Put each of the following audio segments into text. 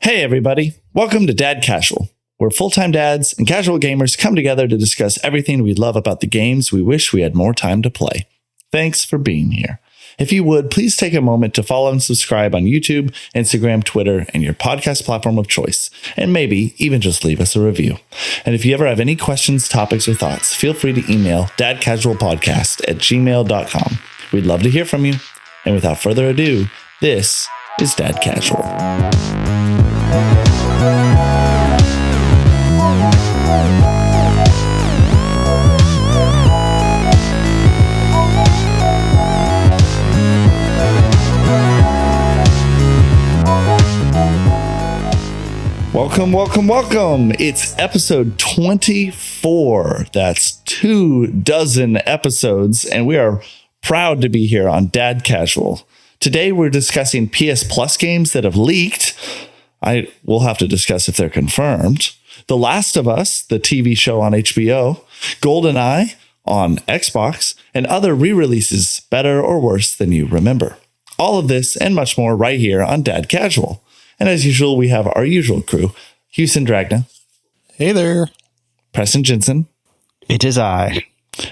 Hey everybody, welcome to Dad Casual, where full-time dads and casual gamers come together to discuss everything we love about the games we wish we had more time to play. Thanks for being here. If you would, please take a moment to follow and subscribe on YouTube, Instagram, Twitter, and your podcast platform of choice, and maybe even just leave us a review. And if you ever have any questions, topics, or thoughts, feel free to email dadcasualpodcast@gmail.com. We'd love to hear from you. And without further ado, this is Dad Casual. Welcome. It's episode 24. That's 24 episodes, and we are proud to be here on Dad Casual. Today, we're discussing PS Plus games that have leaked. We'll have to discuss if they're confirmed. The Last of Us, the TV show on HBO, Goldeneye on Xbox, and other re-releases better or worse than you remember. All of this and much more right here on Dad Casual. And as usual, we have our usual crew, Houston Dragna. Hey there. Preston Jensen. It is I.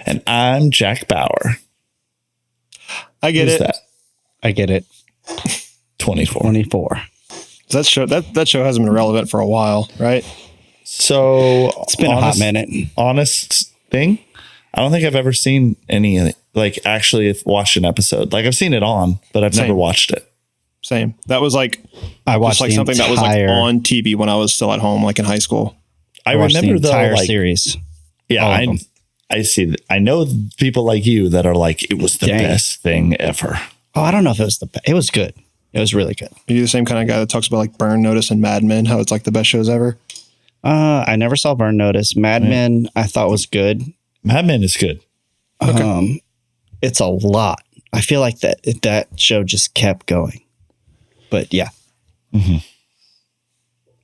And I'm Jack Bauer. I get Who's it. that? I get it. 24. That show hasn't been relevant for a while, right? So It's been a hot minute. Honest thing, I don't think I've ever seen any, actually watched an episode. I've seen it on, but I've never watched it. Same. That was I watched just something that was on TV when I was still at home, in high school. I remember the entire series. Yeah, I see that. I know people like you that are it was the best thing ever. Oh, I don't know if it was it was good. It was really good. Are you the same kind of guy that talks about Burn Notice and Mad Men, how it's the best shows ever? I never saw Burn Notice. Mad Men I thought was good. Mad Men is good. Okay. It's a lot. I feel like that show just kept going. But yeah. Mm-hmm.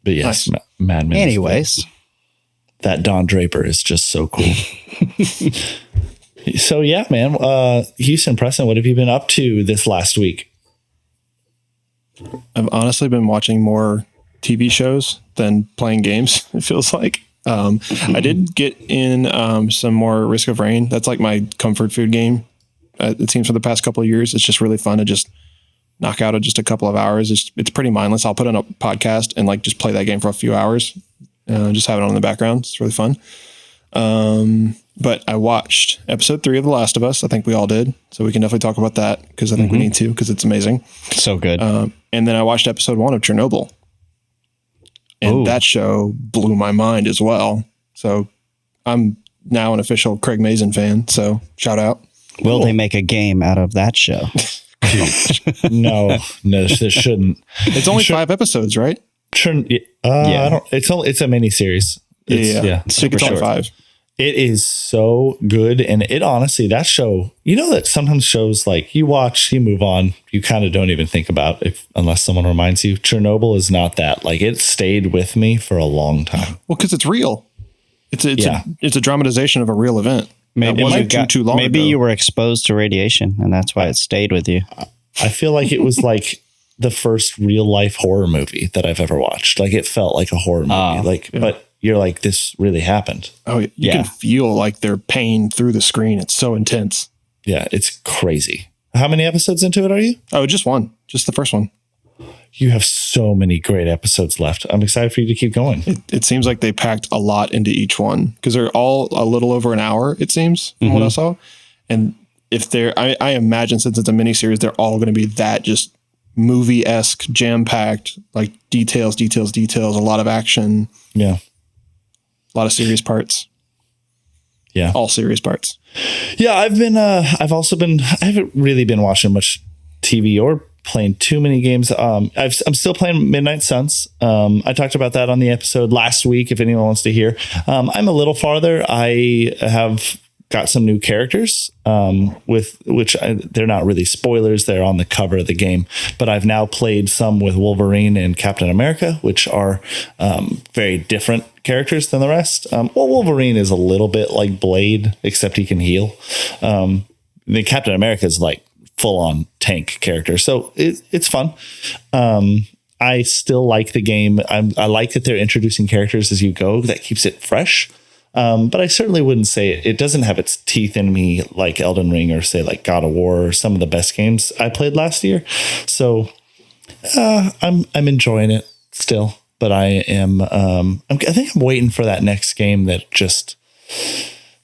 But yes, nice. Mad Men. Anyways. That Don Draper is just so cool. So yeah, man. Houston, Preston, what have you been up to this last week? I've honestly been watching more TV shows than playing games, it feels like. I did get in some more Risk of Rain. That's my comfort food game. It seems for the past couple of years, it's just really fun to just knock out just a couple of hours. It's pretty mindless. I'll put on a podcast and just play that game for a few hours. Just have it on in the background. It's really fun. But I watched episode 3 of The Last of Us. I think we all did. So we can definitely talk about that because I think we need to, because it's amazing. So good. And then I watched episode 1 of Chernobyl. And that show blew my mind as well. So I'm now an official Craig Mazin fan. So shout out. Will they make a game out of that show? No, they shouldn't. It's only 5 episodes, right? I don't. It's a mini series. Super short. 5. It is so good, and it honestly, that show. You know that sometimes shows you watch, you move on, you kind of don't even think about unless someone reminds you. Chernobyl is not that. It stayed with me for a long time. Well, because it's real. It's a dramatization of a real event. Maybe too long. Maybe ago. You were exposed to radiation, and that's why it stayed with you. I feel like it was the first real life horror movie that I've ever watched. It felt like a horror movie. But you're this really happened. Oh, you can feel their pain through the screen. It's so intense. Yeah, it's crazy. How many episodes into it are you? Oh, just one. Just the first one. You have so many great episodes left. I'm excited for you to keep going. It seems like they packed a lot into each one because they're all a little over an hour, it seems, from what I saw. And if I imagine since it's a miniseries, they're all going to be that just movie-esque, jam-packed, details, a lot of action. Yeah. A lot of serious parts. Yeah. All serious parts. Yeah, I haven't really been watching much TV or playing too many games. I'm still playing Midnight Suns. I talked about that on the episode last week, if anyone wants to hear. I'm a little farther. I have got some new characters, they're not really spoilers. They're on the cover of the game, but I've now played some with Wolverine and Captain America, which are very different characters than the rest. Wolverine is a little bit like Blade, except he can heal. The Captain America is full on tank character. So it's fun. I still like the game. I like that they're introducing characters as you go. That keeps it fresh. But I certainly wouldn't say it doesn't have its teeth in me like Elden Ring or say like God of War or some of the best games I played last year. So I'm enjoying it still, but I think I'm waiting for that next game that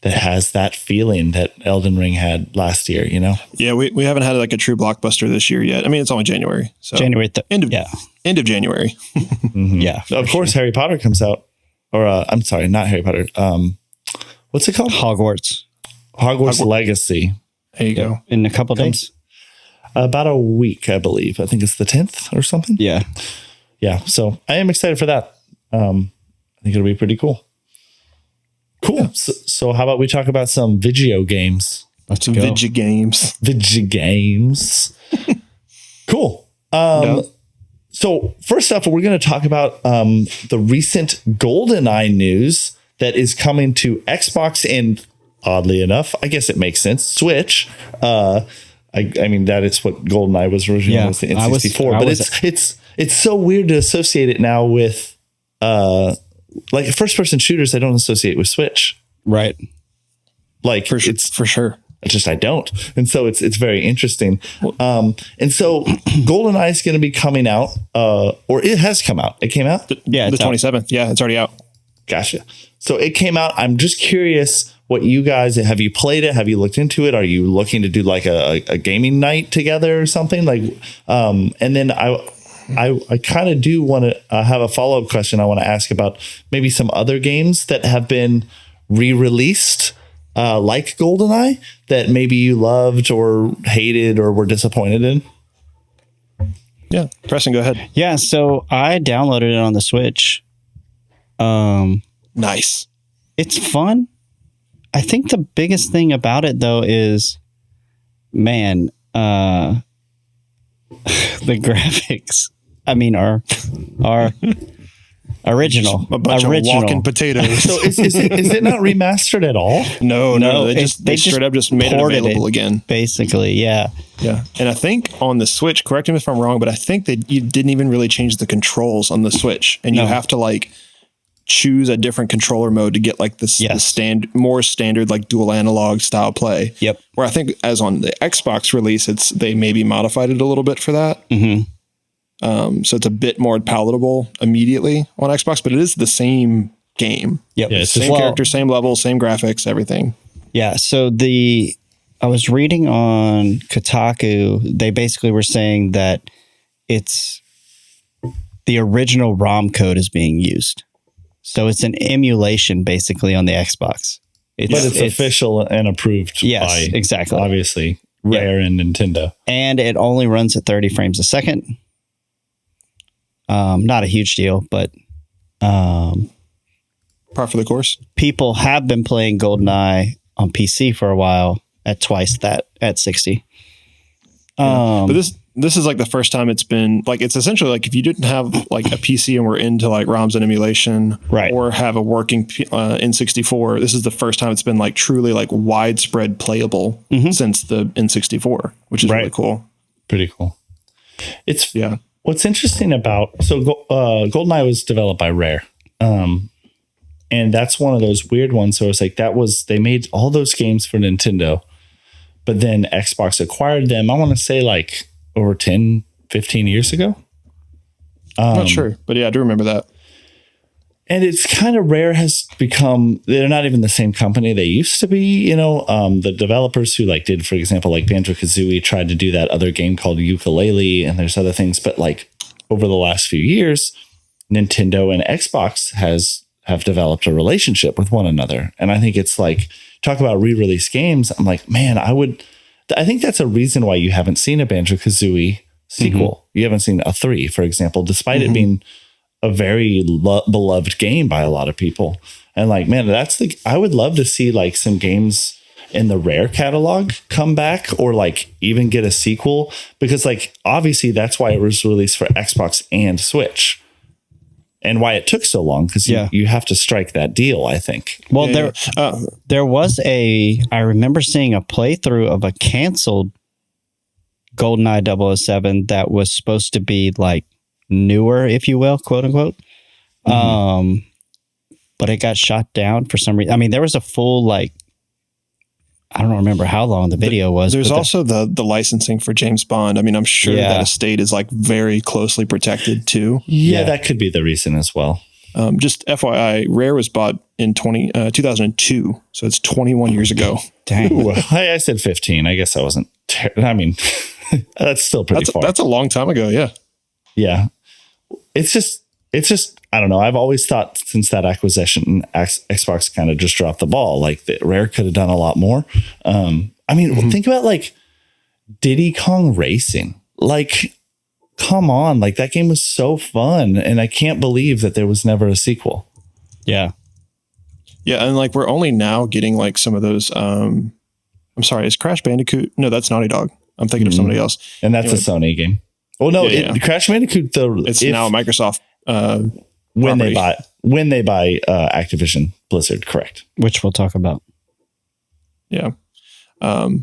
has that feeling that Elden Ring had last year, you know? Yeah, we haven't had like a true blockbuster this year yet. I mean, it's only January. So January. End of January. Mm-hmm. Yeah. Of course, Harry Potter comes out. Or I'm sorry, not Harry Potter. What's it called? Hogwarts Legacy. There you go. in a couple days. About a week, I believe. I think it's the 10th or something. Yeah. Yeah. So I am excited for that. I think it'll be pretty cool. Cool. Yeah. So how about we talk about some video games? Let's go. Video games. Cool. So first off, we're going to talk about the recent Goldeneye news that is coming to Xbox and, oddly enough, I guess it makes sense, Switch. I mean, that is what Goldeneye was originally, was the N64. But it's so weird to associate it now with like first-person shooters. I don't associate with Switch, Right. like For sure. I don't. And so it's very interesting. And so Goldeneye is going to be coming out, or it has come out. It came out? Yeah. The 27th. Yeah, it's already out. Gotcha. So it came out. I'm just curious what you guys, have you played it? Have you looked into it? Are you looking to do like a gaming night together or something? Like, and then I kind of do want to have a follow-up question I want to ask about maybe some other games that have been re-released, like Goldeneye, that maybe you loved or hated or were disappointed in. Yeah. Preston, go ahead. Yeah. So I downloaded it on the Switch. Nice. It's fun. I think the biggest thing about it though is, man, the graphics. I mean, are original. A bunch of walking potatoes. So is it not remastered at all? No. They just straight up just made it available again. Basically, yeah. Yeah. And I think on the Switch, correct me if I'm wrong, but I think that you didn't even really change the controls on the Switch. And you have to like choose a different controller mode to get like the more standard like dual analog style play. Yep. Where I think as on the Xbox release, they maybe modified it a little bit for that. Mm-hmm. So it's a bit more palatable immediately on Xbox, but it is the same game. Yep. Yeah, Same character, same level, same graphics, everything. Yeah. So I was reading on Kotaku, they basically were saying that it's the original ROM code is being used. So it's an emulation basically on the Xbox. But it's official and approved by, exactly. obviously, Rare and Nintendo. And it only runs at 30 frames a second. Not a huge deal, but par for the course. People have been playing GoldenEye on PC for a while at twice that, at 60. But this is like the first time it's been like, it's essentially like if you didn't have like a PC and were into like ROMs and emulation, right, or have a working N64, this is the first time it's been like truly like widespread playable since the N64, which is really cool. Pretty cool. What's interesting about, GoldenEye was developed by Rare. And that's one of those weird ones. So it's like, they made all those games for Nintendo, but then Xbox acquired them. I want to say like over 10, 15 years ago. I'm not sure, but yeah, I do remember that. And it's kind of Rare has become, they're not even the same company they used to be, you know. The developers who like did, for example, like Banjo-Kazooie tried to do that other game called Ukulele, and there's other things, but like over the last few years, Nintendo and Xbox have developed a relationship with one another. And I think it's like, talk about re-release games. I'm like, man, I think that's a reason why you haven't seen a Banjo-Kazooie sequel. You haven't seen a 3, for example, despite it being a very beloved game by a lot of people. And like, man, I would love to see like some games in the Rare catalog come back, or like even get a sequel, because like, obviously that's why it was released for Xbox and Switch, and why it took so long, because you have to strike that deal, I think. Well, there was I remember seeing a playthrough of a canceled GoldenEye 007 that was supposed to be like newer, if you will, quote unquote. But it got shot down for some reason. I mean, there was a full, like, I don't remember how long the video was. There's also the licensing for James Bond. I mean, I'm sure that estate is like very closely protected too. Yeah, that could be the reason as well. Just FYI, Rare was bought in 2002, so it's 21 years ago. Dang. Ooh, I said 15. I guess I wasn't. I mean, that's still pretty far. That's a long time ago. Yeah. Yeah. It's just, I don't know. I've always thought since that acquisition, Xbox kind of just dropped the ball. Like Rare could have done a lot more. I mean, think about like Diddy Kong Racing. Like, come on. Like that game was so fun. And I can't believe that there was never a sequel. Yeah. Yeah. And like, we're only now getting like some of those, I'm sorry, is Crash Bandicoot? No, that's Naughty Dog. I'm thinking of somebody else. And that's a Sony game. Oh no, Crash Bandicoot though. It's now Microsoft, when they buy Activision Blizzard, correct? Which we'll talk about. Yeah. But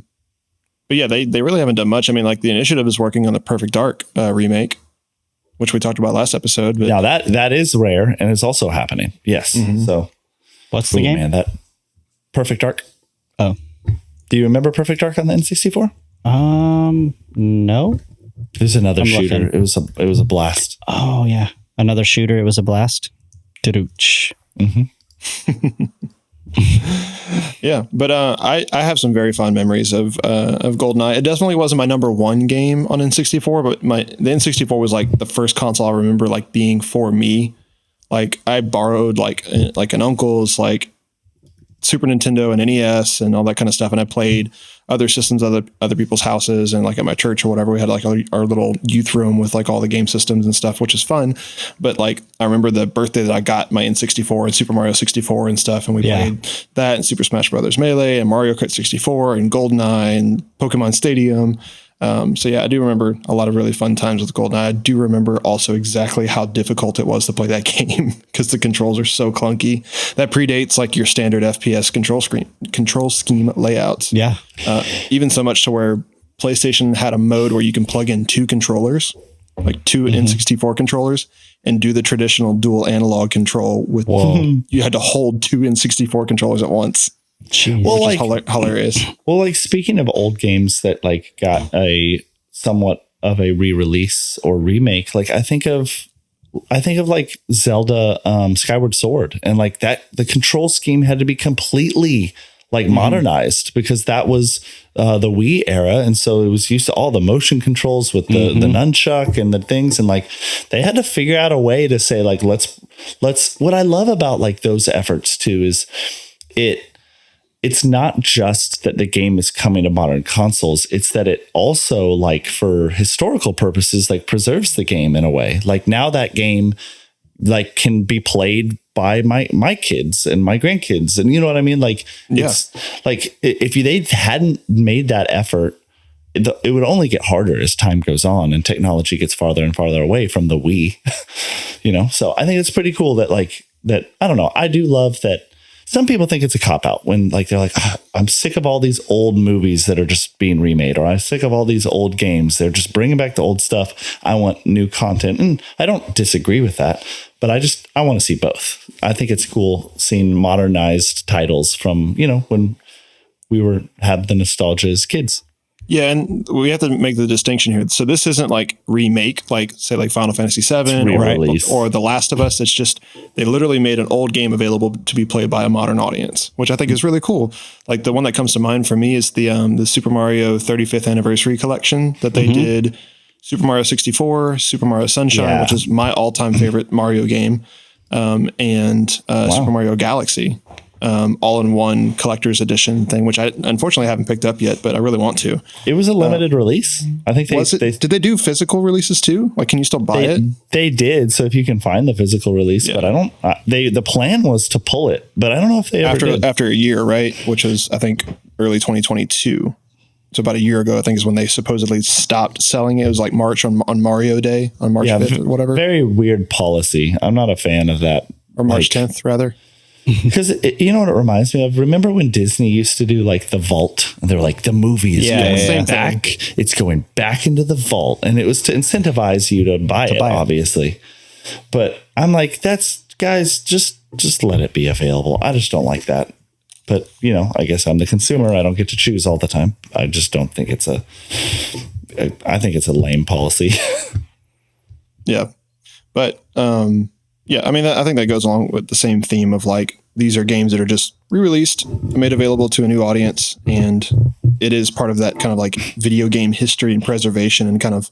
yeah, they really haven't done much. I mean, like the initiative is working on the Perfect Dark remake, which we talked about last episode. But now that is Rare and it's also happening. Yes. So what's the game? Man, that Perfect Dark. Oh, do you remember Perfect Dark on the N64? No. There's another shooter. It was a blast. Oh yeah, another shooter. It was a blast. Yeah, but I have some very fond memories of GoldenEye. It definitely wasn't my number one game on N64, but the N64 was like the first console I remember like being for me. Like I borrowed like an uncle's like Super Nintendo and NES and all that kind of stuff, and I played other systems, other people's houses, and like at my church or whatever, we had like our little youth room with like all the game systems and stuff, which is fun. But like I remember the birthday that I got my N64 and Super Mario 64 and stuff, and we played that and Super Smash Brothers Melee and Mario Kart 64 and GoldenEye and Pokemon Stadium. So yeah, I do remember a lot of really fun times with GoldenEye. I do remember also exactly how difficult it was to play that game because the controls are so clunky. That predates like your standard FPS control scheme layouts. Yeah. Even so much to where PlayStation had a mode where you can plug in two controllers, like two N64 controllers, and do the traditional dual analog control with. You had to hold two N64 controllers at once. Jeez. Well, which like is hilarious. Well, like speaking of old games that like got a somewhat of a re-release or remake, like I think of like Zelda Skyward Sword, and like that the control scheme had to be completely like modernized because that was the Wii era, and so it was used to all the motion controls with the nunchuck and the things, and like they had to figure out a way to say like let's what I love about like those efforts too is it's not just that the game is coming to modern consoles. It's that it also, like, for historical purposes, like preserves the game in a way. Like now that game, like, can be played by my kids and my grandkids, and you know what I mean. Like, it's like if they hadn't made that effort, it would only get harder as time goes on and technology gets farther and farther away from the Wii. You know, so I think it's pretty cool that like that. I don't know. I do love that. Some people think it's a cop-out when like they're like, I'm sick of all these old movies that are just being remade, or I'm sick of all these old games. They're just bringing back the old stuff. I want new content. And I don't disagree with that, but I want to see both. I think it's cool seeing modernized titles from, you know, when we had the nostalgia as kids. Yeah, and we have to make the distinction here. So this isn't like remake, like say like Final Fantasy VII or The Last of Us. It's just they literally made an old game available to be played by a modern audience, which I think is really cool. Like the one that comes to mind for me is the Super Mario 35th Anniversary Collection that they did. Super Mario 64, Super Mario Sunshine, which is my all-time favorite Mario game, and Super Mario Galaxy. All in one collector's edition thing, which I unfortunately haven't picked up yet, but I really want to. It was a limited release. I think did they do physical releases too? Like, can you still buy it? They did. So if you can find the physical release, but I don't, the plan was to pull it, but I don't know if they ever did. After a year, right? Which is, I think, early 2022. So about a year ago, I think is when they supposedly stopped selling it. It was like March on Mario Day, on March 5th or whatever. Very weird policy. I'm not a fan of that. Or March 10th, rather. Because you know what it reminds me of? Remember when Disney used to do like the vault? And they were like, the movie is going back. It's going back into the vault. And it was to incentivize you to buy it, obviously. But I'm like, guys, just let it be available. I just don't like that. But, you know, I guess I'm the consumer. I don't get to choose all the time. I just don't think I think it's a lame policy. Yeah. But, yeah, I mean, I think that goes along with the same theme of like, these are games that are just re-released, made available to a new audience. And it is part of that kind of like video game history and preservation and kind of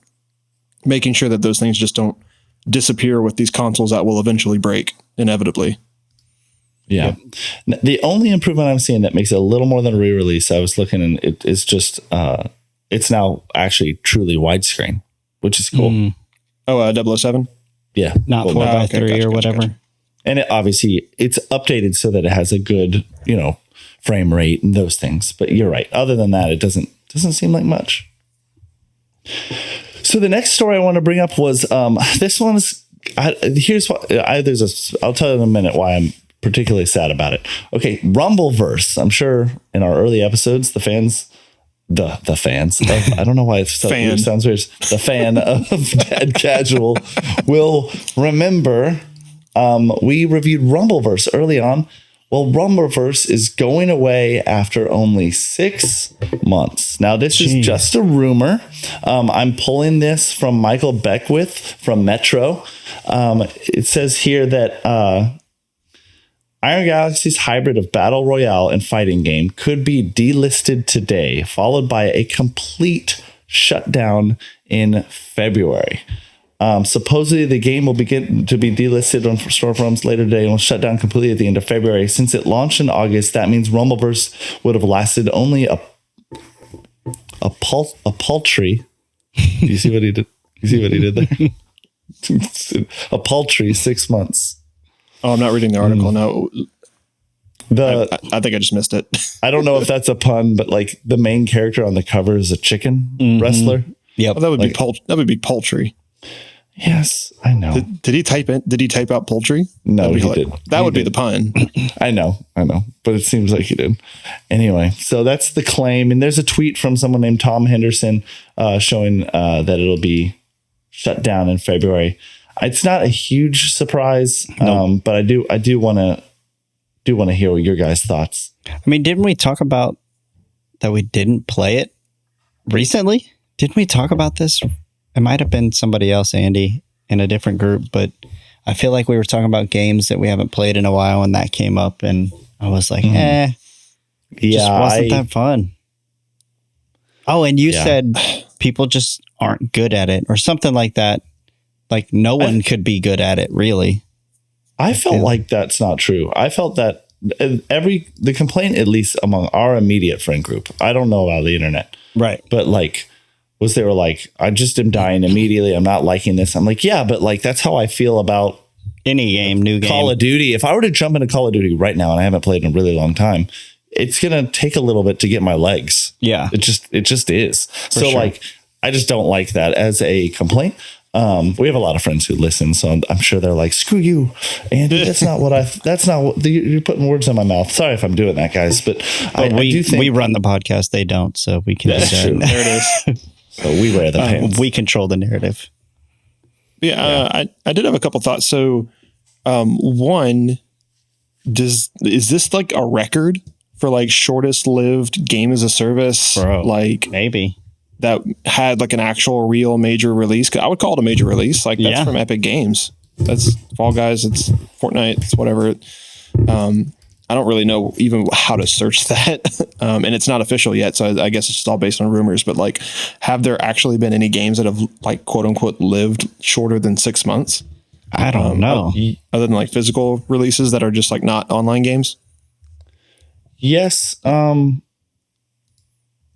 making sure that those things just don't disappear with these consoles that will eventually break inevitably. Yeah. The only improvement I'm seeing that makes it a little more than a re-release, I was looking and it is just, it's now actually truly widescreen, which is cool. Oh, 007? Yeah. Not 4x3 or whatever. Gotcha. And it, obviously it's updated so that it has a good, you know, frame rate and those things. But you're right. Other than that, it doesn't seem like much. So the next story I want to bring up was this one's. Here's what I'll tell you in a minute why I'm particularly sad about it. Okay, Rumbleverse. I'm sure in our early episodes, the fans of, I don't know why it sounds weird. The fan of Dead Casual will remember we reviewed Rumbleverse early on. Well, Rumbleverse is going away after only 6 months. Now, this is just a rumor. I'm pulling this from Michael Beckwith from Metro. It says here that Iron Galaxy's hybrid of battle royale and fighting game could be delisted today, followed by a complete shutdown in February. Supposedly, the game will begin to be delisted on storefronts later today and will shut down completely at the end of February. Since it launched in August, that means Rumbleverse would have lasted only a paltry. Do you see what he did? You see what he did there? A paltry 6 months. Oh, I'm not reading the article. No. I think I just missed it. I don't know if that's a pun, but like the main character on the cover is a chicken wrestler. Yep. Oh, that would be poultry. Yes, I know. Did he type out poultry? No, he did. That would be the pun. I know, but it seems like he did. Anyway, so that's the claim. And there's a tweet from someone named Tom Henderson showing that it'll be shut down in February. It's not a huge surprise, but I do want to hear your guys' thoughts. I mean, didn't we talk about that we didn't play it recently? Didn't we talk about this? It might have been somebody else, Andy, in a different group, but I feel like we were talking about games that we haven't played in a while, and that came up, and I was like, just wasn't that fun. Oh, and you said people just aren't good at it, or something like that. Like no one could be good at it, really. I felt like that's not true. I felt that the complaint, at least among our immediate friend group, I don't know about the internet, right? But like, they were like, I just am dying immediately. I'm not liking this. I'm like, yeah, but like that's how I feel about any game, new game, Call of Duty. If I were to jump into Call of Duty right now, and I haven't played in a really long time, it's gonna take a little bit to get my legs. Yeah, it just is. So like, I just don't like that as a complaint. We have a lot of friends who listen, so I'm sure they're like, "Screw you, Andy. That's not what you're putting words in my mouth." Sorry if I'm doing that, guys, but I do think we run the podcast. They don't, so we can. That's true. There it is. So we wear the pants. We control the narrative. Yeah. I did have a couple thoughts. So, one, is this like a record for like shortest lived game as a service? Bro, like maybe. That had like an actual real major release. I would call it a major release. Like that's from Epic Games. That's Fall Guys. It's Fortnite. It's whatever. I don't really know even how to search that. And it's not official yet. So I guess it's just all based on rumors, but like, have there actually been any games that have like quote unquote lived shorter than 6 months? I don't know. Other than like physical releases that are just like not online games. Yes.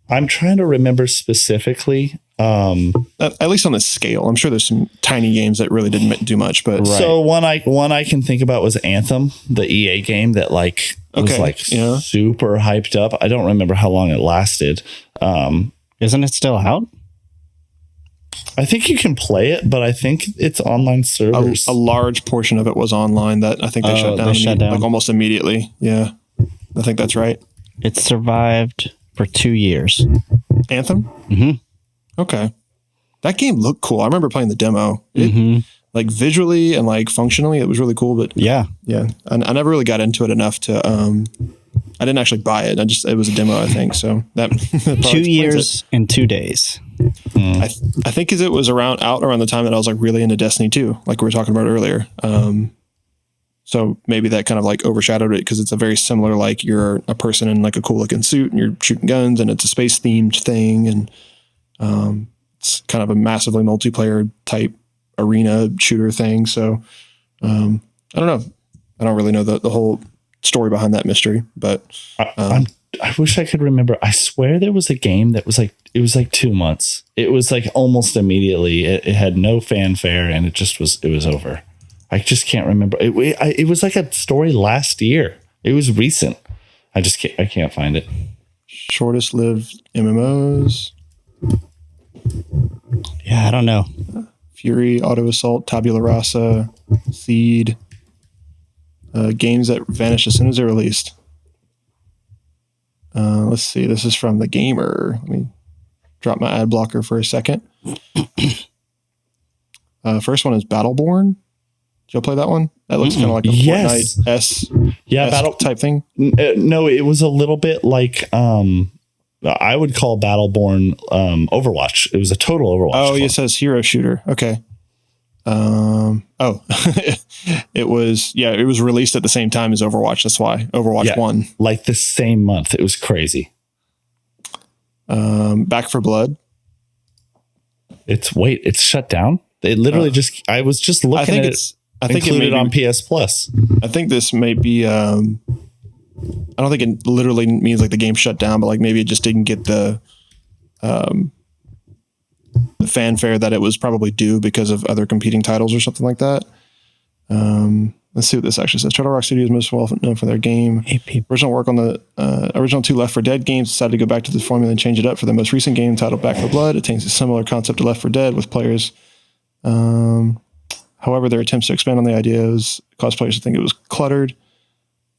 I'm trying to remember specifically. At least on the scale, I'm sure there's some tiny games that really didn't do much. But so one I can think about was Anthem, the EA game that like was like super hyped up. I don't remember how long it lasted. Isn't it still out? I think you can play it, but I think it's online servers. A large portion of it was online that I think they shut down. Like almost immediately. Yeah, I think that's right. It survived for 2 years. Anthem? Mm-hmm. Okay. That game looked cool. I remember playing the demo. Like visually and like functionally, it was really cool. But yeah. I never really got into it enough to. I didn't actually buy it. It was a demo, I think. So that 2 years and 2 days. I think because it was out around the time that I was like really into Destiny 2, like we were talking about earlier. So maybe that kind of like overshadowed it because it's a very similar, like you're a person in like a cool looking suit and you're shooting guns and it's a space themed thing. And it's kind of a massively multiplayer type arena shooter thing. So I don't know. I don't really know the whole story behind that mystery, but I wish I could remember. I swear there was a game that was like, it was like 2 months. It was like almost immediately. It had no fanfare and it was over. I just can't remember. It was like a story last year. It was recent. I can't find it. Shortest lived MMOs. Yeah, I don't know. Fury, Auto Assault, Tabula Rasa, Seed. Games that vanished as soon as they're released. Let's see. This is from The Gamer. Let me drop my ad blocker for a second. First one is Battleborn. Did you play that one? That looks kind of like a Fortnite battle type thing. No, it was a little bit like I would call Battleborn Overwatch. It was a total Overwatch. Oh, it says hero shooter. Okay. It was released at the same time as Overwatch. That's why Overwatch 1. Like the same month. It was crazy. Back for Blood. It's shut down. It literally I was just looking at it. I think it on PS Plus. I think this may be, I don't think it literally means like the game shut down, but like maybe it just didn't get the fanfare that it was probably due because of other competing titles or something like that. Let's see what this actually says. Turtle Rock Studios most well known for their game. Original work on the original 2 Left 4 Dead games, decided to go back to the formula and change it up for the most recent game titled Back 4 Blood. It takes a similar concept to Left 4 Dead with players. However, their attempts to expand on the ideas caused players to think it was cluttered.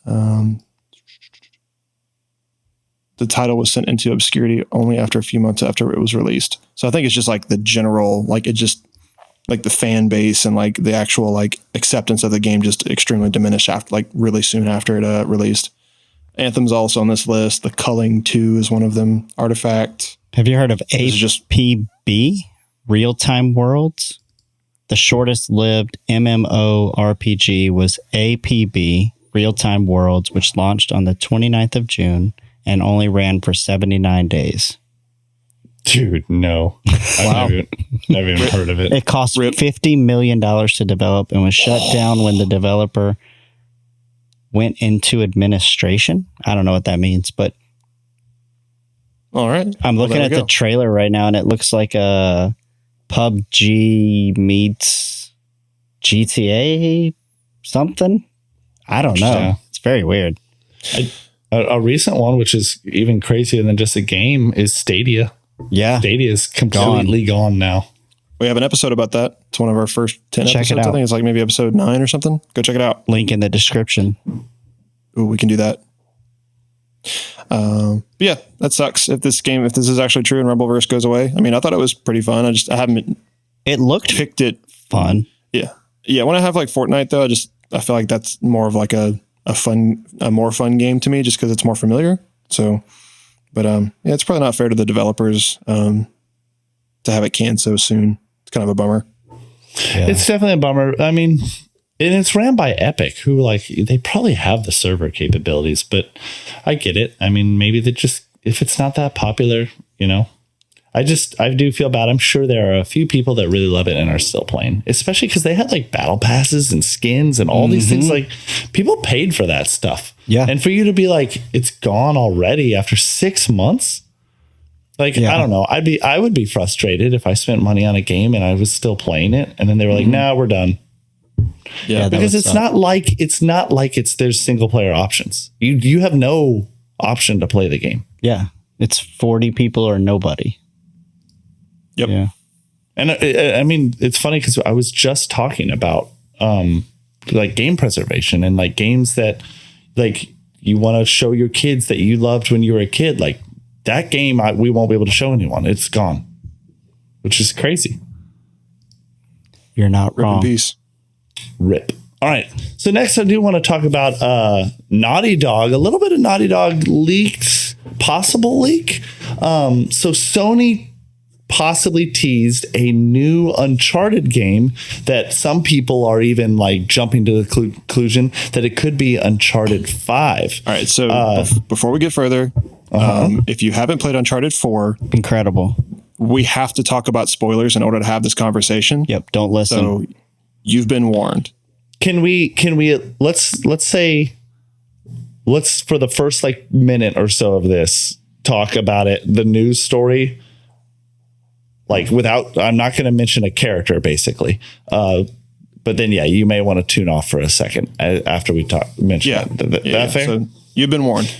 The title was sent into obscurity only after a few months after it was released. So I think it's just like the general, like it just like the fan base and like the actual like acceptance of the game just extremely diminished after like really soon after it released. Anthem's also on this list. The Culling 2 is one of them. Artifact. Have you heard of APB? Real Time Worlds? The shortest lived MMORPG was APB, Real Time Worlds, which launched on the 29th of June and only ran for 79 days. Dude, no. Wow. I've never even heard of it. It cost $50 million to develop and was shut down when the developer went into administration. I don't know what that means, but all right. I'm looking at the trailer right now and it looks like a PUBG meets GTA something. I don't know. It's very weird. A recent one, which is even crazier than just a game, is Stadia. Yeah. Stadia is completely gone now. We have an episode about that. It's one of our first 10 check episodes. It out. I think it's like maybe episode 9 or something. Go check it out. Link in the description. Ooh, we can do that. But yeah, that sucks. If this is actually true and Rumbleverse goes away. I mean, I thought it was pretty fun. I haven't. It looked picked it fun. Yeah. When I have like Fortnite though, I feel like that's more of like a more fun game to me just because it's more familiar. So, but it's probably not fair to the developers to have it canned so soon. It's kind of a bummer. Yeah. It's definitely a bummer. I mean, and it's ran by Epic, who like they probably have the server capabilities, but I get it. I mean, maybe they just, if it's not that popular, I do feel bad. I'm sure there are a few people that really love it and are still playing, especially because they had like battle passes and skins and all these things. Like people paid for that stuff. Yeah. And for you to be like, it's gone already after 6 months. Like, I don't know. I would be frustrated if I spent money on a game and I was still playing it. And then they were like, nah, we're done. Yeah. Because it's not like there's single player options. You have no option to play the game. Yeah. It's 40 people or nobody. Yep. Yeah. And I mean, it's funny because I was just talking about like game preservation and like games that like you want to show your kids that you loved when you were a kid. Like that game, we won't be able to show anyone. It's gone, which is crazy. You're not Rip in wrong. peace. Rip. All right. So next, I do want to talk about Naughty Dog. A little bit of Naughty Dog leaked, possible leak. So Sony possibly teased a new Uncharted game that some people are even like jumping to the conclusion that it could be Uncharted 5. All right. So before we get further, if you haven't played Uncharted 4, Incredible. we have to talk about spoilers in order to have this conversation. Yep. Don't listen. So you've been warned. Can we let's for the first like minute or so of this talk about it, the news story, like without, I'm not going to mention a character basically. But then, yeah, you may want to tune off for a second after we mention that fair? So you've been warned.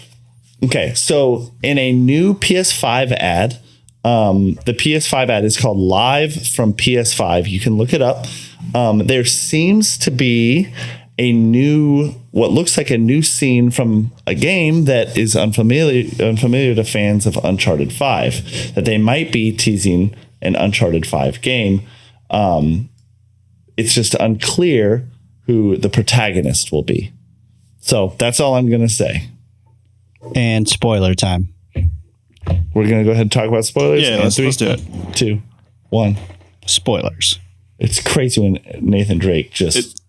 Okay. So in a new PS5 ad, the PS5 ad is called Live from PS5. You can look it up. There seems to be what looks like a new scene from a game that is unfamiliar to fans of Uncharted 5, that they might be teasing an Uncharted 5 game. It's just unclear who the protagonist will be. So that's all I'm going to say. And spoiler time. We're going to go ahead and talk about spoilers. Yeah, let's do it. 2, 1. Spoilers. It's crazy when Nathan Drake just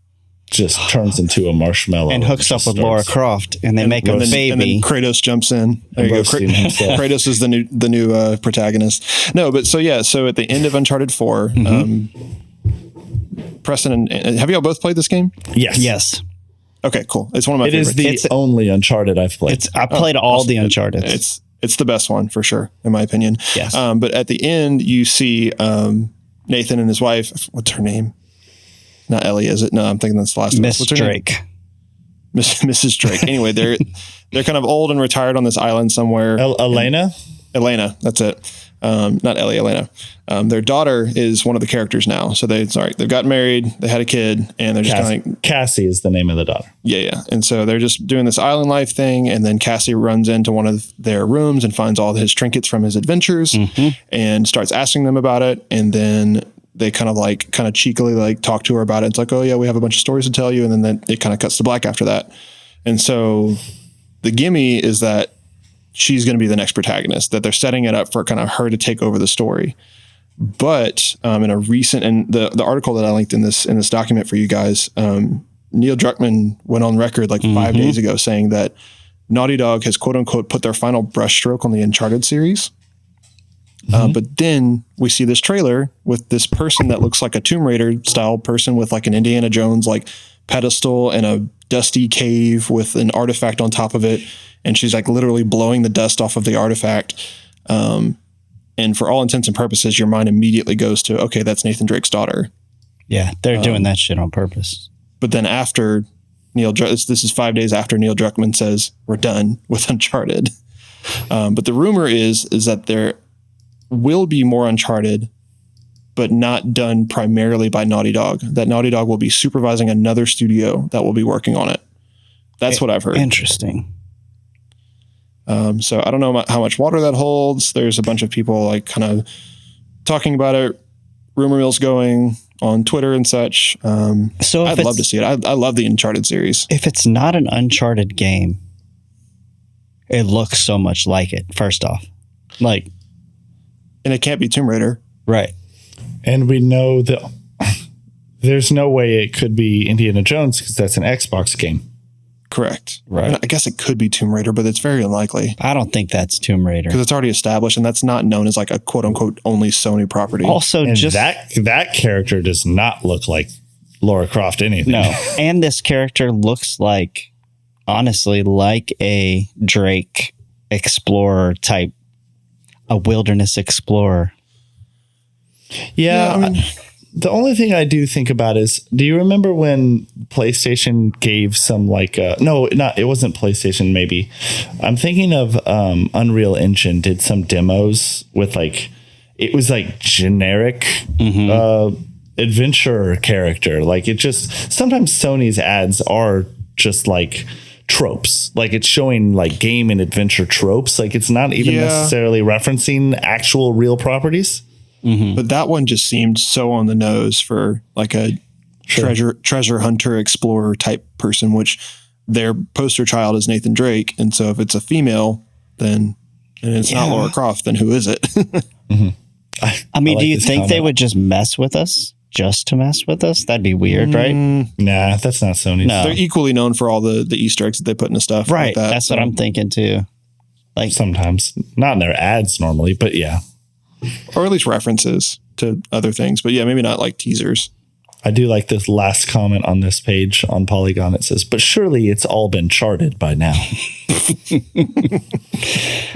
turns into a marshmallow And hooks up with Laura Croft, and they make a And then baby. Kratos jumps in. There you go. roasting himself. Kratos is the new protagonist. No, but so at the end of Uncharted 4, Preston and have you all both played this game? Yes. Yes. Okay, cool. It's one of my It is favorites. the only Uncharted I've played. I played all the Uncharted. It's the best one for sure, in my opinion. Yes. But at the end, you see Nathan and his wife. What's her name? Not Ellie, is it? No, I'm thinking that's the last name. Miss What's her name? Drake. Mrs. Drake. Anyway, they're kind of old and retired on this island somewhere. Elena? Elena, that's it. Not Ellie, Elena. Their daughter is one of the characters now. So they've gotten married, they had a kid, and they're just kind of Cassie is the name of the daughter. yeah. And so they're just doing this island life thing, and then Cassie runs into one of their rooms and finds all his trinkets from his adventures and starts asking them about it, and then they kind of cheekily talk to her about it. It's like, oh yeah, we have a bunch of stories to tell you, and then it kind of cuts to black after that. And so the gimme is that she's going to be the next protagonist, that they're setting it up for kind of her to take over the story. But in a recent, and the article that I linked in this document for you guys, Neil Druckmann went on record 5 days ago saying that Naughty Dog has quote unquote put their final brushstroke on the Uncharted series. But then we see this trailer with this person that looks like a Tomb Raider style person with like an Indiana Jones pedestal and a dusty cave with an artifact on top of it. And she's literally blowing the dust off of the artifact. And for all intents and purposes, your mind immediately goes to, okay, that's Nathan Drake's daughter. Yeah, they're doing that shit on purpose. But then after this is 5 days after Neil Druckmann says, we're done with Uncharted. But the rumor is that there will be more Uncharted, but not done primarily by Naughty Dog. That Naughty Dog will be supervising another studio that will be working on it. That's what I've heard. Interesting. So I don't know how much water that holds. There's a bunch of people kind of talking about it, rumor mills going on Twitter and such. So I'd love to see it. I love the Uncharted series. If it's not an Uncharted game, it looks so much like it, first off. And it can't be Tomb Raider. Right. And we know that there's no way it could be Indiana Jones because that's an Xbox game. Correct. Right. I guess it could be Tomb Raider, but it's very unlikely. I don't think that's Tomb Raider. Because it's already established, and that's not known as a quote unquote only Sony property. Also, And just that character does not look like Laura Croft anything. no. And this character looks honestly, like a Drake explorer type, a wilderness explorer. Yeah, the only thing I do think about is, do you remember when PlayStation gave some it wasn't PlayStation, maybe. I'm thinking of Unreal Engine did some demos with it was like generic adventure character. Like it just, sometimes Sony's ads are just like tropes. Like it's showing like game and adventure tropes. Like it's not even necessarily referencing actual real properties. But that one just seemed so on the nose for like a treasure hunter explorer type person, which their poster child is Nathan Drake. And so if it's a female, then, and it's not Lara Croft, then who is it? I mean, do you think they would just mess with us just to mess with us? That'd be weird, right? Nah, that's not Sony. No. They're equally known for all the Easter eggs that they put into stuff. Right. Like that. That's what I'm thinking too. Like sometimes, not in their ads normally, but yeah. Or at least references to other things. But yeah, maybe not like teasers. I do like this last comment on this page on Polygon. It says, but surely it's all been charted by now.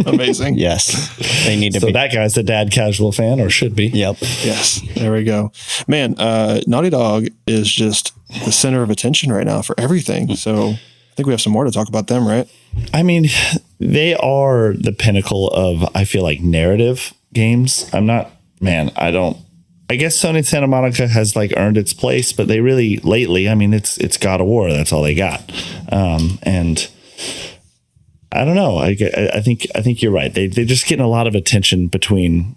Amazing. Yes. They need to so be. That guy's a dad casual fan, or should be. Yep. Yes. There we go. Man, Naughty Dog is just the center of attention right now for everything. So I think we have some more to talk about them, right? I mean, they are the pinnacle of, I feel like, narrative games. I guess Sony Santa Monica has like earned its place, but they really lately, I mean, it's God of War. That's all they got. And I don't know. I think you're right. They're just getting a lot of attention between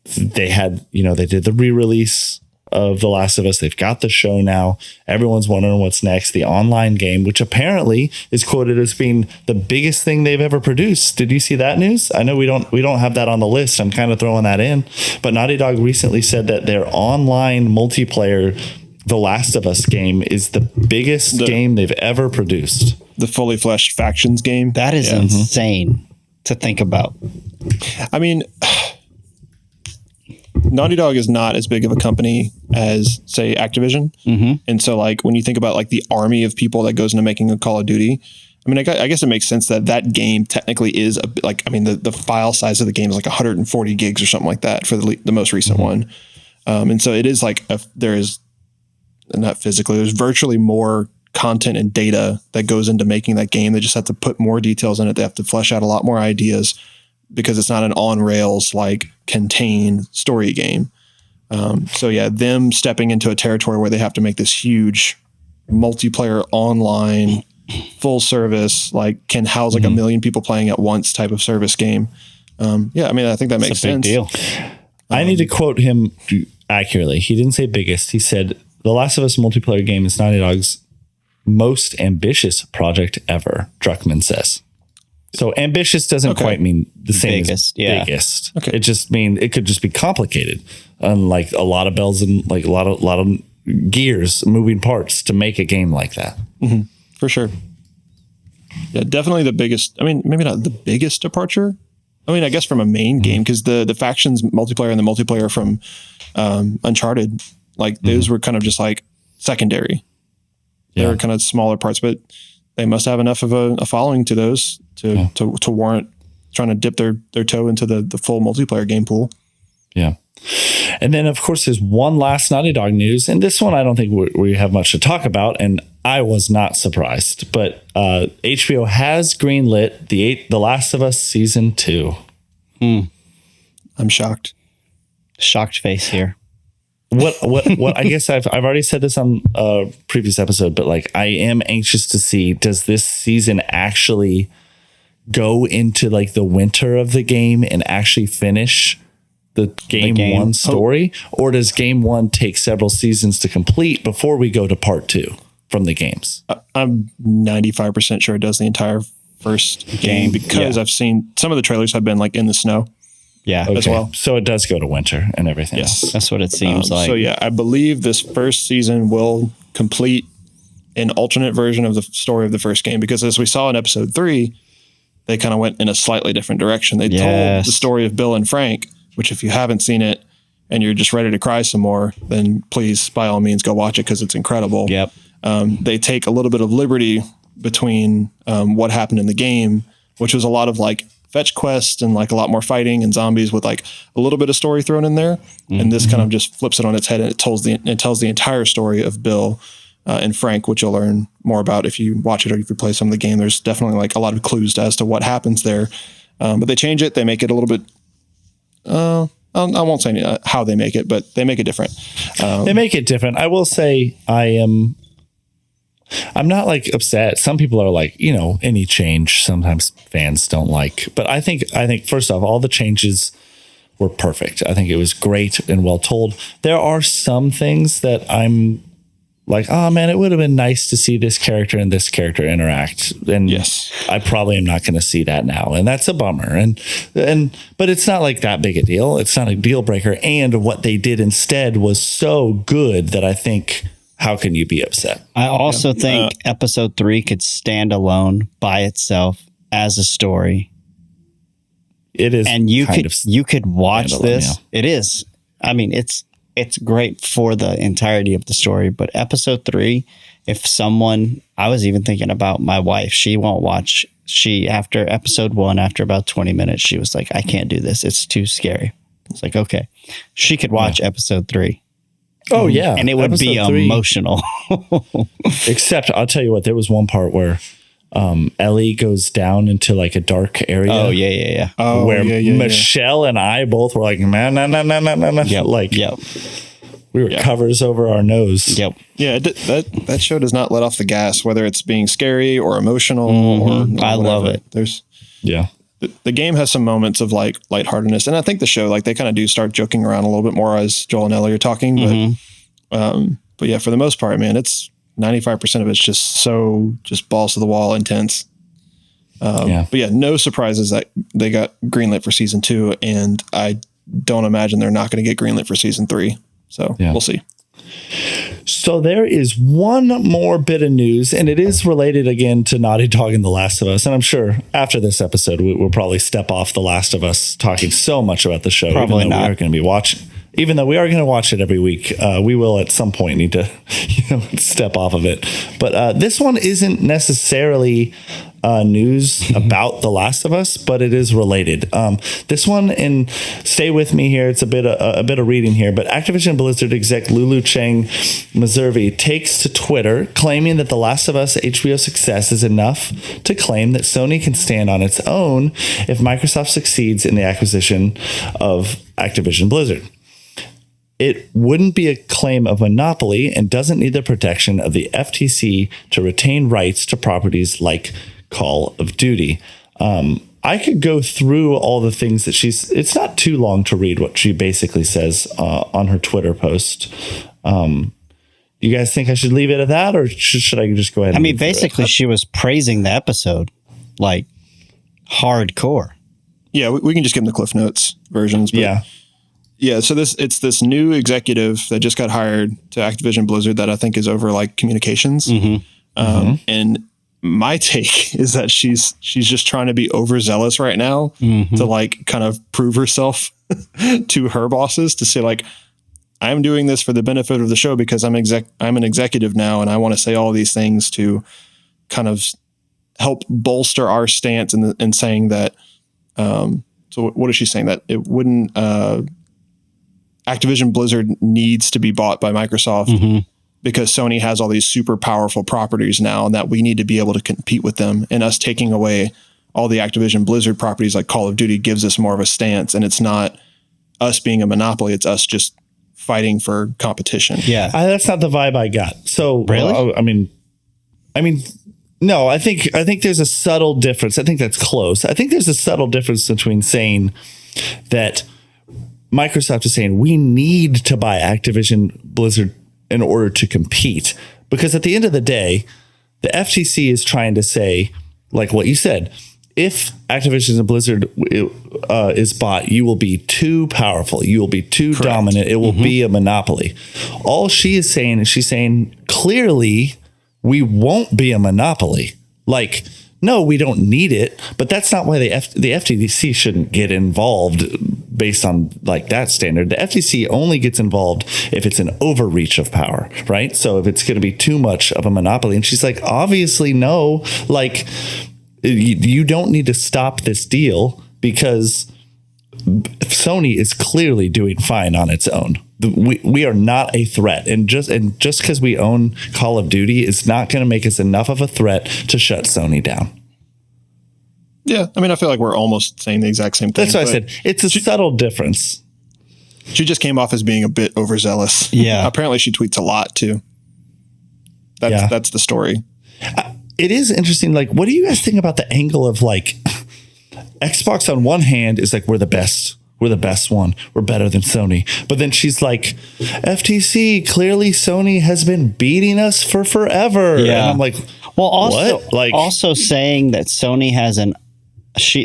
they did the re-release of The Last of Us. They've got the show now. Everyone's wondering what's next. The online game, which apparently is quoted as being the biggest thing they've ever produced. Did you see that news? I know we don't have that on the list. I'm kind of throwing that in. But Naughty Dog recently said that their online multiplayer The Last of Us game is the biggest game they've ever produced. The fully fleshed factions game. That is insane to think about. I mean, Naughty Dog is not as big of a company as, say, Activision. And so, like, when you think about, like, the army of people that goes into making a Call of Duty, I mean, I guess it makes sense that game technically is, the file size of the game is like 140 gigs or something like that for the most recent one. And so it is like, there's virtually more content and data that goes into making that game. They just have to put more details in it. They have to flesh out a lot more ideas, because it's not an on rails, like, contained story game. So yeah, them stepping into a territory where they have to make this huge multiplayer online full service, like, can house like 1 million people playing at once type of service game. Yeah, I mean, I think that makes sense. Big deal. I need to quote him accurately. He didn't say biggest. He said, The Last of Us multiplayer game is Naughty Dog's most ambitious project ever, Druckmann says. So ambitious doesn't quite mean the same as biggest. Okay. It just means it could just be complicated, and like a lot of bells and like a lot of gears, moving parts to make a game like that. For sure. Yeah, definitely the biggest. I mean, maybe not the biggest departure. I mean, I guess from a main game, because the factions multiplayer and the multiplayer from Uncharted, like those were kind of just like secondary. They were kind of smaller parts, but they must have enough of a following to those to warrant trying to dip their toe into the full multiplayer game pool. Yeah. And then, of course, there's one last Naughty Dog news. And this one, I don't think we have much to talk about. And I was not surprised. But HBO has greenlit The Last of Us Season 2. I'm shocked. Shocked face here. What I guess I've already said this on a previous episode, but like I am anxious to see, does this season actually go into like the winter of the game and actually finish the game one story? Or does game one take several seasons to complete before we go to part two from the games? I'm 95% sure it does the entire first game, because I've seen some of the trailers have been like in the snow. Yeah. Okay. As well. So it does go to winter and everything. Yes. That's what it seems like. So yeah, I believe this first season will complete an alternate version of the story of the first game, because as we saw in episode 3, they kind of went in a slightly different direction. They told the story of Bill and Frank, which if you haven't seen it and you're just ready to cry some more, then please, by all means, go watch it, because it's incredible. Yep. They take a little bit of liberty between what happened in the game, which was a lot of like fetch quests and like a lot more fighting and zombies with like a little bit of story thrown in there. And this kind of just flips it on its head, and it tells the entire story of Bill and Frank, which you'll learn more about if you watch it or if you play some of the game. There's definitely like a lot of clues as to what happens there. But they change it. They make it a little bit, I won't say how they make it, but they make it different. They make it different. I will say I'm not like upset. Some people are like, any change sometimes fans don't like. But I think first off, all the changes were perfect. I think it was great and well told. There are some things that I'm like, oh man, it would have been nice to see this character and this character interact. And yes, I probably am not going to see that now. And that's a bummer. But it's not like that big a deal. It's not a deal breaker. And what they did instead was so good that I think, how can you be upset? I also think episode 3 could stand alone by itself as a story. It is. And you could watch this. Yeah. It is. I mean, it's great for the entirety of the story, but episode 3, I was even thinking about my wife, she won't watch. After episode 1, after about 20 minutes, she was like, I can't do this. It's too scary. It's like, okay, she could watch episode 3. Oh yeah. And it would be emotional. Except I'll tell you what, there was one part where Ellie goes down into like a dark area. Oh yeah. Oh, where Michelle and I both were like, man, no. Yep. Like, yep. We were covers over our nose. Yep. Yeah, that show does not let off the gas, whether it's being scary or emotional or I love it. The game has some moments of like lightheartedness, and I think the show, like, they kind of do start joking around a little bit more as Joel and Ellie are talking. But yeah, for the most part, man, it's 95% of it's just balls to the wall intense. But yeah, no surprises that they got greenlit for season 2, and I don't imagine they're not going to get greenlit for season 3. So we'll see. So there is one more bit of news, and it is related again to Naughty Dog and The Last of Us. And I'm sure after this episode, we'll probably step off The Last of Us talking so much about the show. Probably not. We are going to be watching. Even though we are going to watch it every week, we will at some point need to step off of it. But this one isn't necessarily news about The Last of Us, but it is related. This one, and stay with me here, it's a bit of reading here, but Activision Blizzard exec Lulu Cheng Meservey takes to Twitter claiming that The Last of Us HBO success is enough to claim that Sony can stand on its own if Microsoft succeeds in the acquisition of Activision Blizzard. It wouldn't be a claim of monopoly and doesn't need the protection of the FTC to retain rights to properties like Call of Duty. I could go through all the things that it's not too long to read what she basically says on her Twitter post. You guys think I should leave it at that, or should I just go ahead? I mean, basically she was praising the episode like hardcore. Yeah, we can just give them the Cliff Notes versions. But yeah, so it's this new executive that just got hired to Activision Blizzard that I think is over like communications. And my take is that she's just trying to be overzealous right now to like kind of prove herself to her bosses, to say like, I'm doing this for the benefit of the show because I'm an executive now, and I want to say all these things to kind of help bolster our stance in saying that. So what is she saying? That it wouldn't. Activision Blizzard needs to be bought by Microsoft because Sony has all these super powerful properties now, and that we need to be able to compete with them. And us taking away all the Activision Blizzard properties like Call of Duty gives us more of a stance, and it's not us being a monopoly. It's us just fighting for competition. Yeah. That's not the vibe I got. So really, I mean, no, I think there's a subtle difference. I think that's close. I think there's a subtle difference between saying that Microsoft is saying we need to buy Activision Blizzard in order to compete, because at the end of the day, the FTC is trying to say, like what you said, if Activision and Blizzard is bought, you will be too powerful. You will be too dominant. It will be a monopoly. All she is saying is she's saying clearly we won't be a monopoly. Like, no, we don't need it, but that's not why the FTC shouldn't get involved based on like that standard. The FTC only gets involved if it's an overreach of power, right? So if it's going to be too much of a monopoly, and she's like, obviously no, like you don't need to stop this deal because Sony is clearly doing fine on its own. We are not a threat, and just because we own Call of Duty is not going to make us enough of a threat to shut Sony down. Yeah, I mean, I feel like we're almost saying the exact same thing. That's what I said. It's a subtle difference. She just came off as being a bit overzealous. Yeah. Apparently she tweets a lot too. That's the story. It is interesting. Like, what do you guys think about the angle of like Xbox on one hand is like, we're the best. We're the best one. We're better than Sony. But then she's like, FTC, clearly Sony has been beating us for forever. Yeah. And I'm like, Well, also, what? Like, also saying that Sony has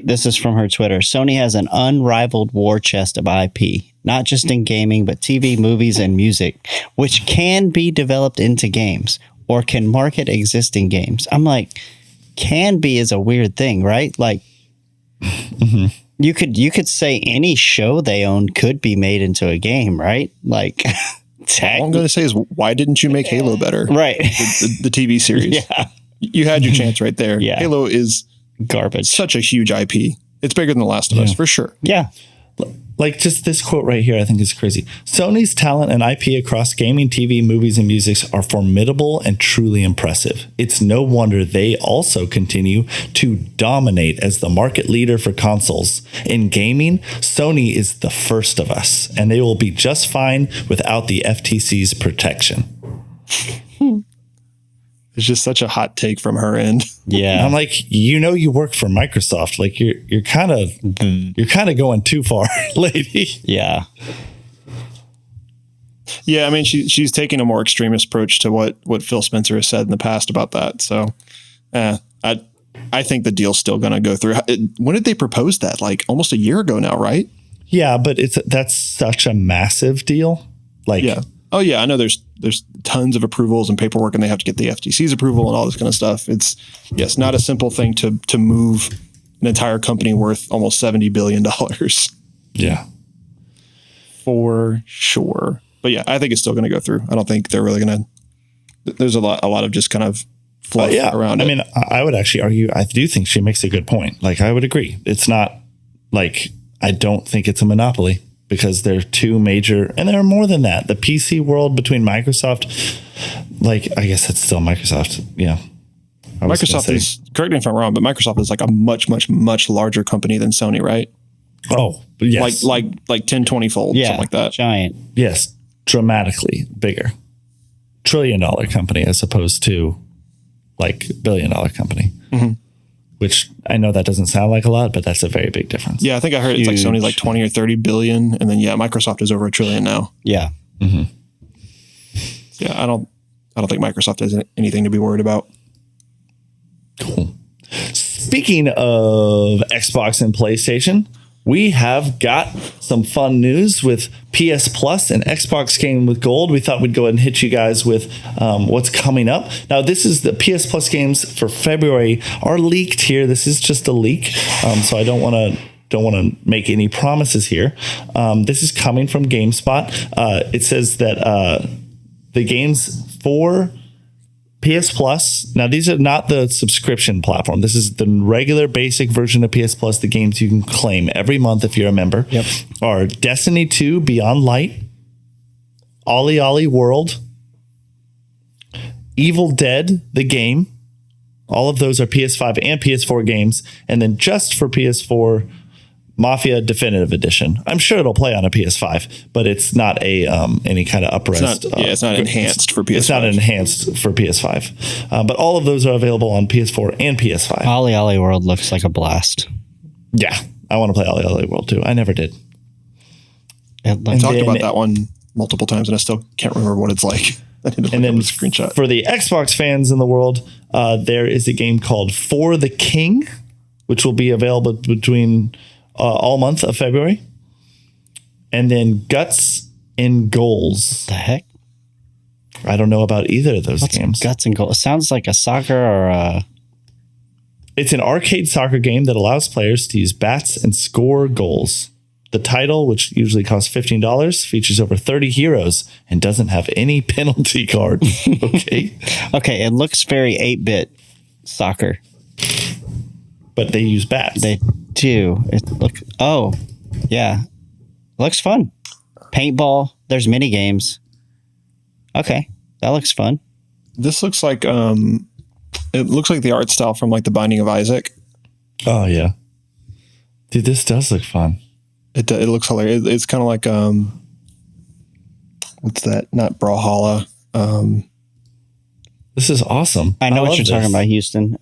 this is from her Twitter. Sony has an unrivaled war chest of IP, not just in gaming, but TV, movies, and music, which can be developed into games or can market existing games. I'm like, can be is a weird thing, right? Like, you could say any show they own could be made into a game, right? Like, All I'm going to say is, why didn't you make Halo better? Right. The TV series. Yeah. You had your chance right there. Yeah. Halo is Garbage. such a huge IP. It's bigger than The Last of Us, for sure. Yeah. like just this quote right here, I think is crazy. Sony's talent and IP across gaming, TV, movies, and music are formidable and truly impressive. It's no wonder they also continue to dominate as the market leader for consoles. In gaming, Sony is the first of us, and they will be just fine without the FTC's protection. It's just such a hot take from her end. Yeah. And I'm like, you work for Microsoft. Like you're kind of going too far, lady. Yeah. Yeah, I mean, she's taking a more extremist approach to what Phil Spencer has said in the past about that. So, I think the deal's still going to go through. When did they propose that? Like almost a year ago now, right? Yeah, but that's such a massive deal. Like, Yeah. Oh yeah, I know. There's tons of approvals and paperwork, and they have to get the FTC's approval and all this kind of stuff. It's not a simple thing to move an entire company worth almost $70 billion. yeah. For sure. But yeah, I think it's still going to go through. I don't think they're really going to. There's a lot of just kind of fluff around it. I mean, I would actually argue. I do think she makes a good point. Like, I would agree. It's not like I don't think it's a monopoly. Because they're two major, and there are more than that. The PC world between Microsoft, like, I guess it's still Microsoft. Yeah. Microsoft is, correct me if I'm wrong, but Microsoft is like a much, much, much larger company than Sony, right? Oh, yes. Like 10, 20 fold, something like that. Giant. Yes. Dramatically bigger. $1 trillion company as opposed to like $1 billion company. Mm-hmm. Which I know that doesn't sound like a lot, but that's a very big difference. Yeah, I think I heard it's like Sony's like 20 or 30 billion. And then, Microsoft is over $1 trillion now. Yeah. Mm-hmm. Yeah, I don't think Microsoft has anything to be worried about. Cool. Speaking of Xbox and PlayStation, we have got some fun news with PS Plus and Xbox Game with Gold. We thought we'd go ahead and hit you guys with what's coming up. Now, this is the PS Plus games for February are leaked here. This is just a leak, so I don't want to make any promises here. This is coming from GameSpot. It says that the games for PS Plus. Now, these are not the subscription platform. This is the regular basic version of PS Plus. The games you can claim every month if you're a member are Destiny 2 Beyond Light, Ollie Ollie World, Evil Dead, the game. All of those are PS5 and PS4 games. And then just for PS4, Mafia Definitive Edition. I'm sure it'll play on a PS5, but it's not a any kind of up-res. It's not enhanced for PS5. It's not enhanced for PS5. But all of those are available on PS4 and PS5. Ollie Ollie World looks like a blast. Yeah, I want to play Ollie Ollie World too. I never did. I talked about that one multiple times, and I still can't remember what it's like. And then screenshot. For the Xbox fans in the world, there is a game called For the King, which will be available between all month of February. And then Guts and Goals. The heck? I don't know about either of those games. Guts and Goals. It sounds like a soccer or a... It's an arcade soccer game that allows players to use bats and score goals. The title, which usually costs $15, features over 30 heroes and doesn't have any penalty cards. Okay. Okay, it looks very 8-bit soccer. But they use bats. They do. Yeah. Looks fun. Paintball. There's mini games. Okay, that looks fun. This looks like it looks like the art style from like The Binding of Isaac. Oh yeah, dude, this does look fun. It looks hilarious. It's kind of like what's that? Not Brawlhalla. This is awesome. I know what love you're talking this. about, Houston.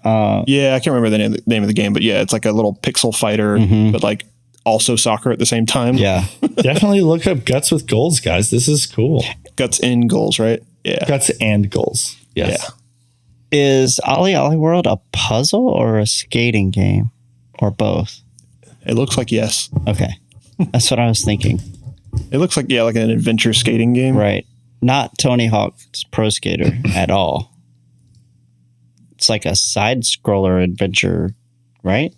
Yeah, I can't remember the name of the game, but yeah, it's like a little pixel fighter, but like also soccer at the same time. Yeah. Definitely look up Guts with Goals, guys. This is cool. Guts in goals, right? Yeah. Guts and Goals. Yes. Is Ollie Ollie World a puzzle or a skating game? Or both? It looks like yes. Okay. That's what I was thinking. It looks like, yeah, like an adventure skating game. Right. Not Tony Hawk's Pro Skater at all. It's like a side scroller adventure, right?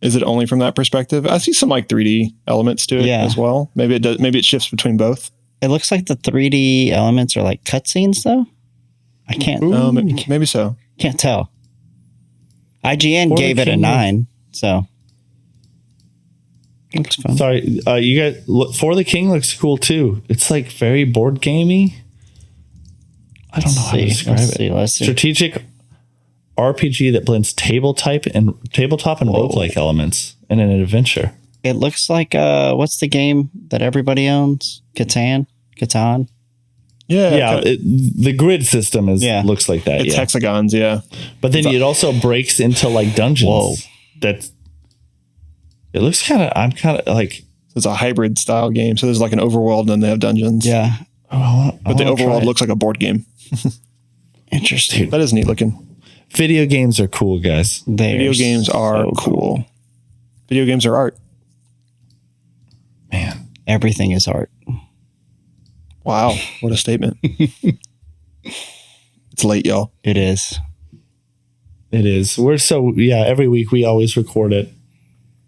Is it only from that perspective? I see some like 3D elements to it as well. Maybe it does. Maybe it shifts between both. It looks like the 3D elements are like cutscenes, though. I can't. Maybe so. Can't tell. IGN For the gave it a King. 9, so looks fun. Sorry, you guys. Look, For the King looks cool too. It's like very board gamey. I don't know how to describe it. Let's see. Strategic RPG that blends tabletop and roguelike elements in an adventure. It looks like what's the game that everybody owns? Catan. Yeah. The grid system looks like that. It's yeah, hexagons. Yeah. but then it also breaks into like dungeons. Whoa. It looks kind of. I'm kind of like. It's a hybrid style game. So there's like an overworld and then they have dungeons. Yeah. But the overworld looks like a board game. Interesting. That is neat looking. Video games are cool, guys. Video games are cool. Video games are art. Man, Everything is art. Wow. What a statement. It's late, y'all. It is. it is. Every week we always record it.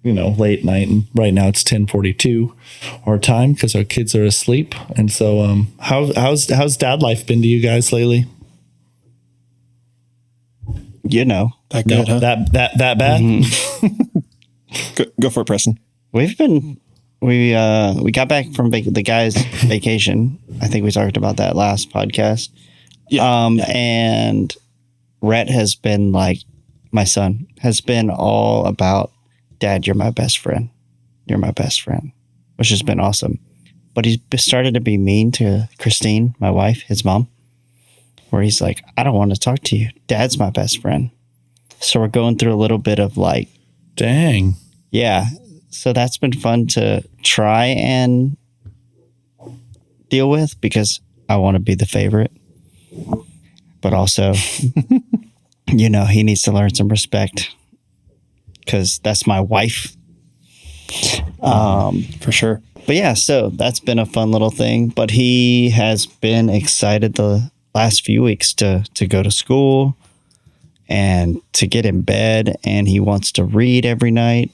Late night, and right now it's 10:42 our time because our kids are asleep. And so, how's dad life been to you guys lately? That good, huh? That bad. Go for it, Preston. We got back from the guys' vacation. I think we talked about that last podcast. Yeah. And Rhett has been like, my son has been all about, Dad, you're my best friend. You're my best friend, which has been awesome. But he's started to be mean to Christine, my wife, his mom, where he's like, I don't want to talk to you. Dad's my best friend. So we're going through a little bit of like, Dang. yeah. So that's been fun to try and deal with because I want to be the favorite. But also, he needs to learn some respect because that's my wife. For sure. But yeah, so that's been a fun little thing. But he has been excited the last few weeks to go to school and to get in bed. And he wants to read every night.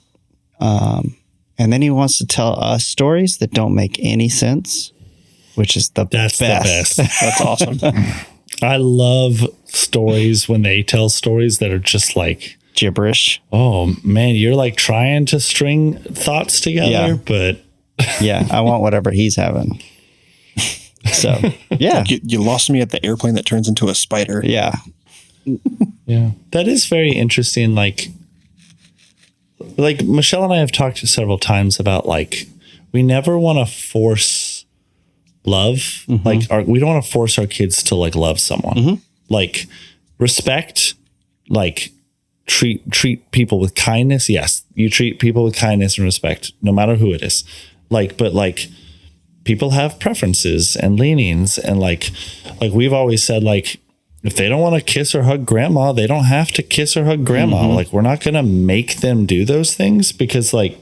And then he wants to tell us stories that don't make any sense, which is the best. The best. That's awesome. I love stories when they tell stories that are just like gibberish. Oh man, you're like trying to string thoughts together, but yeah, I want whatever he's having. So yeah, you lost me at the airplane that turns into a spider. Yeah, yeah, that is very interesting. Like Michelle and I have talked several times about like we never want to force love. Like we don't want to force our kids to like love someone. Like respect. Like treat people with kindness. Yes, you treat people with kindness and respect, no matter who it is. But people have preferences and leanings, and like we've always said, like if they don't want to kiss or hug grandma, they don't have to kiss or hug grandma. Like we're not gonna make them do those things because I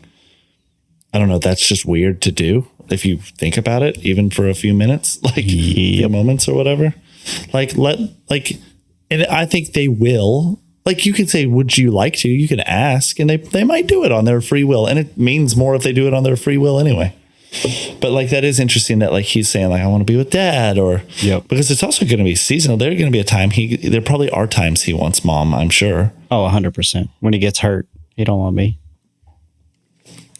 don't know, that's just weird to do if you think about it, even for a few minutes, a few moments or whatever. And I think they will. Like you can say, would you like to? You can ask, and they might do it on their free will. And it means more if they do it on their free will anyway. But that is interesting that he's saying I want to be with dad because it's also going to be seasonal. There's going to be a time there probably are times he wants mom, I'm sure. Oh, 100%. When he gets hurt, he don't want me.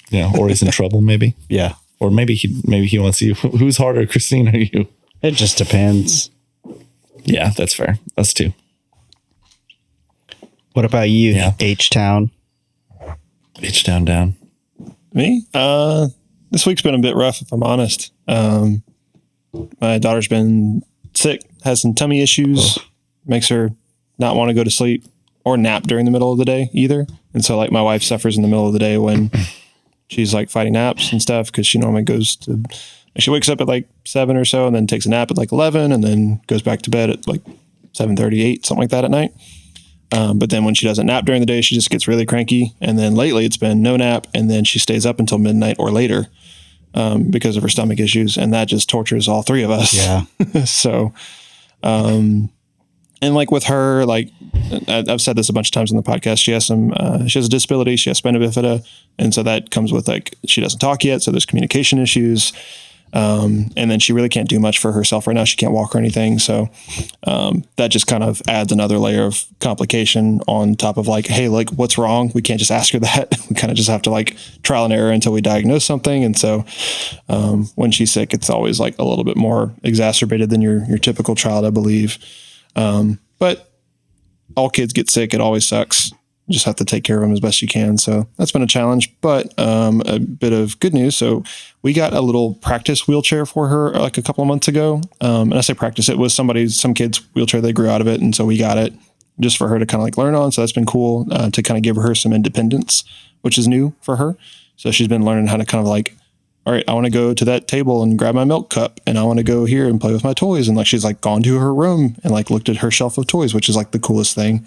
Yeah. Or he's in trouble maybe. Yeah. Or maybe he wants you. Who's harder, Christine or you? It just depends. Yeah, that's fair. Us too. What about you, Yeah. H-Town? H-Town down. Me? This week's been a bit rough, if I'm honest. My daughter's been sick, has some tummy issues, makes her not want to go to sleep or nap during the middle of the day either. And so like my wife suffers in the middle of the day when she's like fighting naps and stuff, because she normally she wakes up at like 7 or so and then takes a nap at like 11 and then goes back to bed at like 7:38, something like that at night. But then when she doesn't nap during the day, she just gets really cranky. And then lately it's been no nap. And then she stays up until midnight or later because of her stomach issues. And that just tortures all three of us. Yeah. So, and like with her, like I've said this a bunch of times on the podcast, she has a disability. She has spina bifida. And so that comes with like, she doesn't talk yet. So there's communication issues. And then she really can't do much for herself right now. She can't walk or anything. So, that just kind of adds another layer of complication on top of like, hey, like what's wrong? We can't just ask her that. We kind of just have to like trial and error until we diagnose something. And so, when she's sick, it's always like a little bit more exacerbated than your typical child, I believe. But all kids get sick. It always sucks. You just have to take care of them as best you can. So that's been a challenge, but a bit of good news. So we got a little practice wheelchair for her like a couple of months ago. And I say practice, it was some kid's wheelchair, they grew out of it. And so we got it just for her to kind of like learn on. So that's been cool to kind of give her some independence, which is new for her. So she's been learning how to kind of like, all right, I want to go to that table and grab my milk cup and I want to go here and play with my toys. And like, she's like gone to her room and like looked at her shelf of toys, which is like the coolest thing.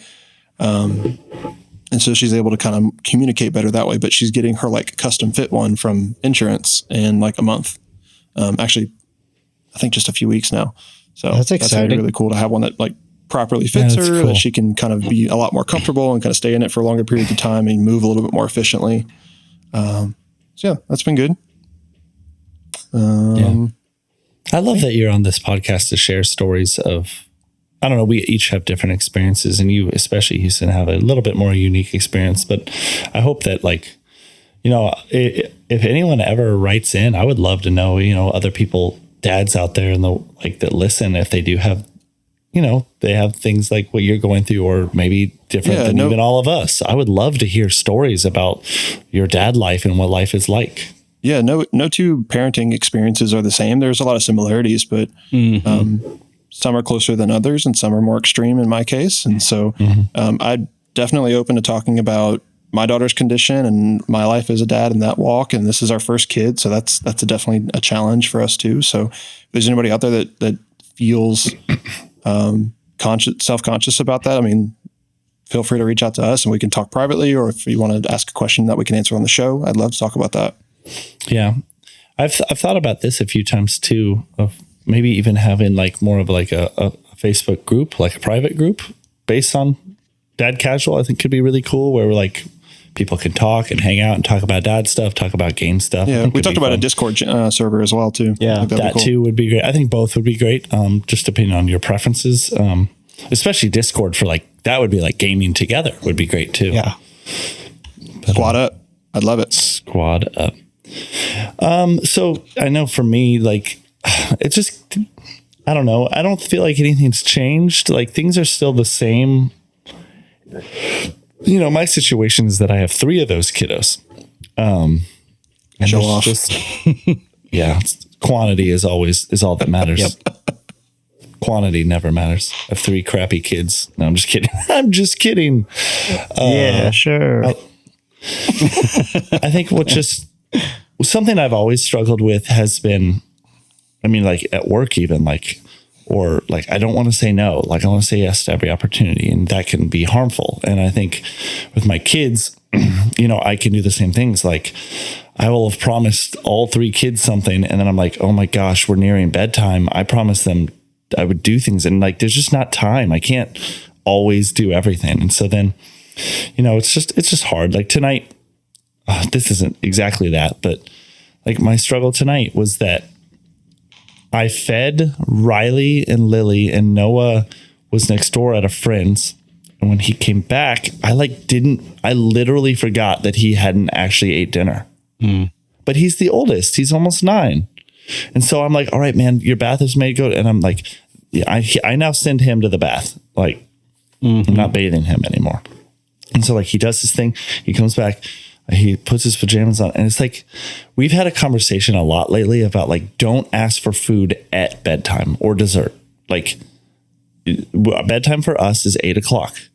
And so she's able to kind of communicate better that way, but she's getting her like custom fit one from insurance in like a month. Actually, I think just a few weeks now. So that's exciting. Really cool to have one that like properly fits her, cool. That she can kind of be a lot more comfortable and kind of stay in it for longer periods of time and move a little bit more efficiently. So yeah, that's been good. I love that you're on this podcast to share stories of, I don't know, we each have different experiences, and you, especially Houston, have a little bit more unique experience, but I hope that like, you know, if anyone ever writes in, I would love to know, you know, other people, dads out there in the, like that listen, if they do have, you know, they have things like what you're going through or maybe different than even all of us. I would love to hear stories about your dad life and what life is like. Yeah, no two parenting experiences are the same. There's a lot of similarities, but some are closer than others and some are more extreme in my case. And so I'm definitely open to talking about my daughter's condition and my life as a dad in that walk. And this is our first kid. So that's definitely a challenge for us too. So if there's anybody out there that feels self-conscious about that, I mean, feel free to reach out to us and we can talk privately, or if you want to ask a question that we can answer on the show, I'd love to talk about that. Yeah. I've thought about this a few times too, of maybe even having like more of like a Facebook group, like a private group based on Dad Casual. I think could be really cool, where we're like, people can talk and hang out and talk about dad stuff, talk about game stuff. Yeah. We talked about a Discord server as well too. Yeah. That cool. Too would be great. I think both would be great. Just depending on your preferences, especially Discord for like, that would be like gaming together would be great too. Yeah. Squad up. I'd love it. Squad up. So I know for me, like, it's just, I don't know. I don't feel like anything's changed. Like things are still the same. You know, my situation is that I have 3 of those kiddos. And show off. Just, yeah. Quantity is all that matters. Yep. Quantity never matters. I have 3 crappy kids. No, I'm just kidding. I'm just kidding. Yeah, sure. I think something I've always struggled with has been, I mean, like at work even, like, or like, I don't want to say no. Like I want to say yes to every opportunity, and that can be harmful. And I think with my kids, you know, I can do the same things. Like I will have promised all 3 kids something, and then I'm like, oh my gosh, we're nearing bedtime. I promised them I would do things, and like, there's just not time. I can't always do everything. And so then, you know, it's just hard. Like tonight, this isn't exactly that, but like my struggle tonight was that I fed Riley and Lily, and Noah was next door at a friend's. And when he came back, I literally forgot that he hadn't actually ate dinner. But he's the oldest. He's almost 9. And so I'm like, all right, man, your bath is made good. And I'm like, yeah, I now send him to the bath. Like I'm not bathing him anymore. And so like he does his thing. He comes back. He puts his pajamas on, and it's like we've had a conversation a lot lately about like don't ask for food at bedtime or dessert. Like bedtime for us is 8:00,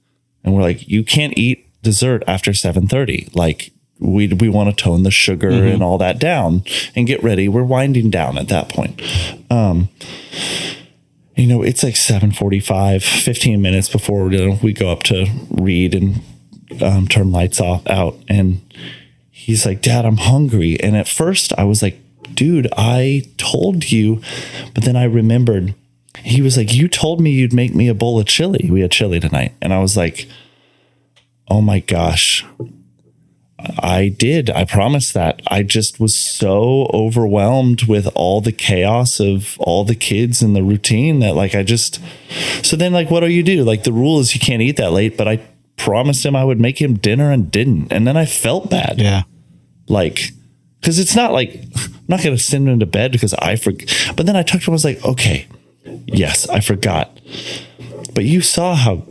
and we're like, you can't eat dessert after 7:30. Like we want to tone the sugar and all that down and get ready. We're winding down at that point. It's like 7:45, 15 minutes before we go up to read and turn lights out. And he's like, Dad, I'm hungry. And at first I was like, dude, I told you. But then I remembered, he was like, you told me you'd make me a bowl of chili. We had chili tonight. And I was like, oh my gosh, I did. I promised that. I just was so overwhelmed with all the chaos of all the kids and the routine that so then like, what do you do? Like the rule is you can't eat that late, but I promised him I would make him dinner and didn't. And then I felt bad. Yeah. Like, cause it's not like, I'm not going to send him to bed because I forgot. But then I talked to him, I was like, okay, yes, I forgot. But you saw how,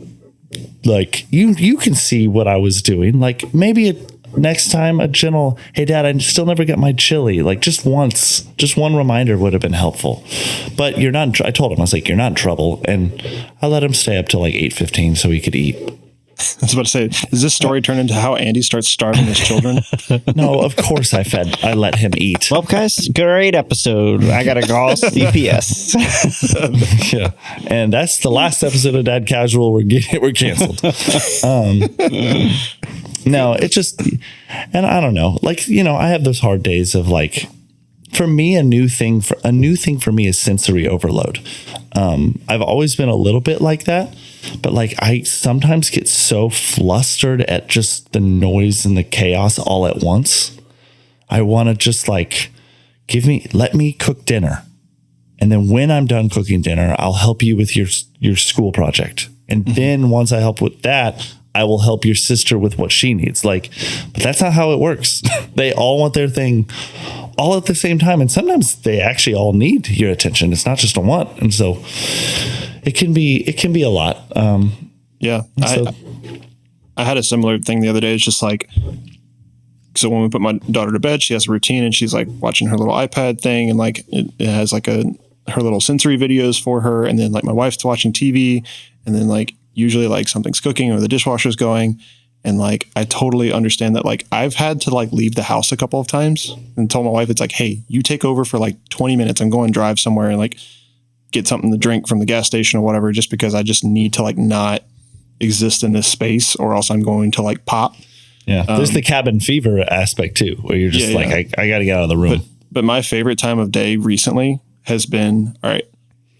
like, you can see what I was doing. Like maybe next time a gentle, hey Dad, I still never got my chili. Like just once, just one reminder would have been helpful. But you're not, I told him, I was like, you're not in trouble. And I let him stay up till like 8:15 so he could eat. I was about to say, does this story turn into how Andy starts starving his children? No, of course I let him eat. Well, guys, great episode. I got to call CPS. Yeah. And that's the last episode of Dad Casual. We're canceled. No, it's just, and I don't know, like, I have those hard days of like, for me, a new thing for me is sensory overload. I've always been a little bit like that, but like I sometimes get so flustered at just the noise and the chaos all at once. I want to just like let me cook dinner. And then when I'm done cooking dinner, I'll help you with your school project. And then once I help with that, I will help your sister with what she needs. Like, but that's not how it works. They all want their thing all at the same time. And sometimes they actually all need your attention. It's not just a want. And so it can be a lot. Yeah. So, I had a similar thing the other day. It's just like, so when we put my daughter to bed, she has a routine and she's like watching her little iPad thing. And like, it has like her little sensory videos for her. And then like my wife's watching TV, and then like, usually like something's cooking or the dishwasher's going. And like, I totally understand that. Like I've had to like leave the house a couple of times and told my wife, it's like, hey, you take over for like 20 minutes. I'm going to drive somewhere and like get something to drink from the gas station or whatever, just because I just need to like not exist in this space or else I'm going to like pop. Yeah. There's the cabin fever aspect too, where you're just I got to get out of the room. But my favorite time of day recently has been, all right,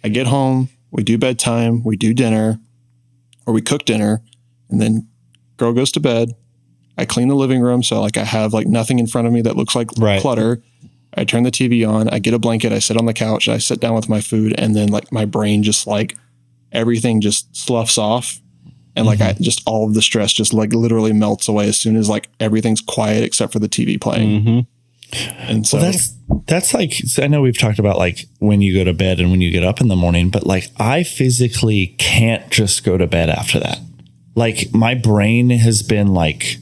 I get home, we do bedtime, we do dinner, or we cook dinner, and then girl goes to bed. I clean the living room. So like I have like nothing in front of me that looks like clutter. I turn the TV on, I get a blanket, I sit on the couch, I sit down with my food, and then like my brain just like everything just sloughs off. And like I just all of the stress just like literally melts away as soon as like everything's quiet except for the TV playing. And so that's like, I know we've talked about like when you go to bed and when you get up in the morning, but like I physically can't just go to bed after that. Like my brain has been like,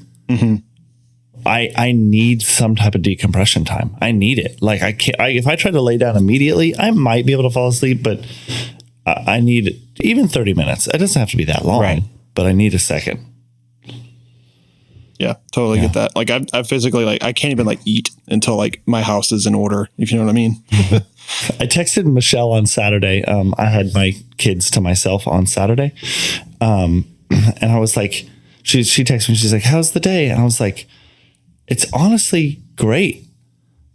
I need some type of decompression time. I need it. Like I can't, if I try to lay down immediately, I might be able to fall asleep, but I need even 30 minutes. It doesn't have to be that long, but I need a second. Yeah, totally get that. Like I physically, like I can't even like eat until like my house is in order, if you know what I mean. I texted Michelle on Saturday. I had my kids to myself on Saturday. And I was like, she texted me, she's like, how's the day? And I was like, it's honestly great.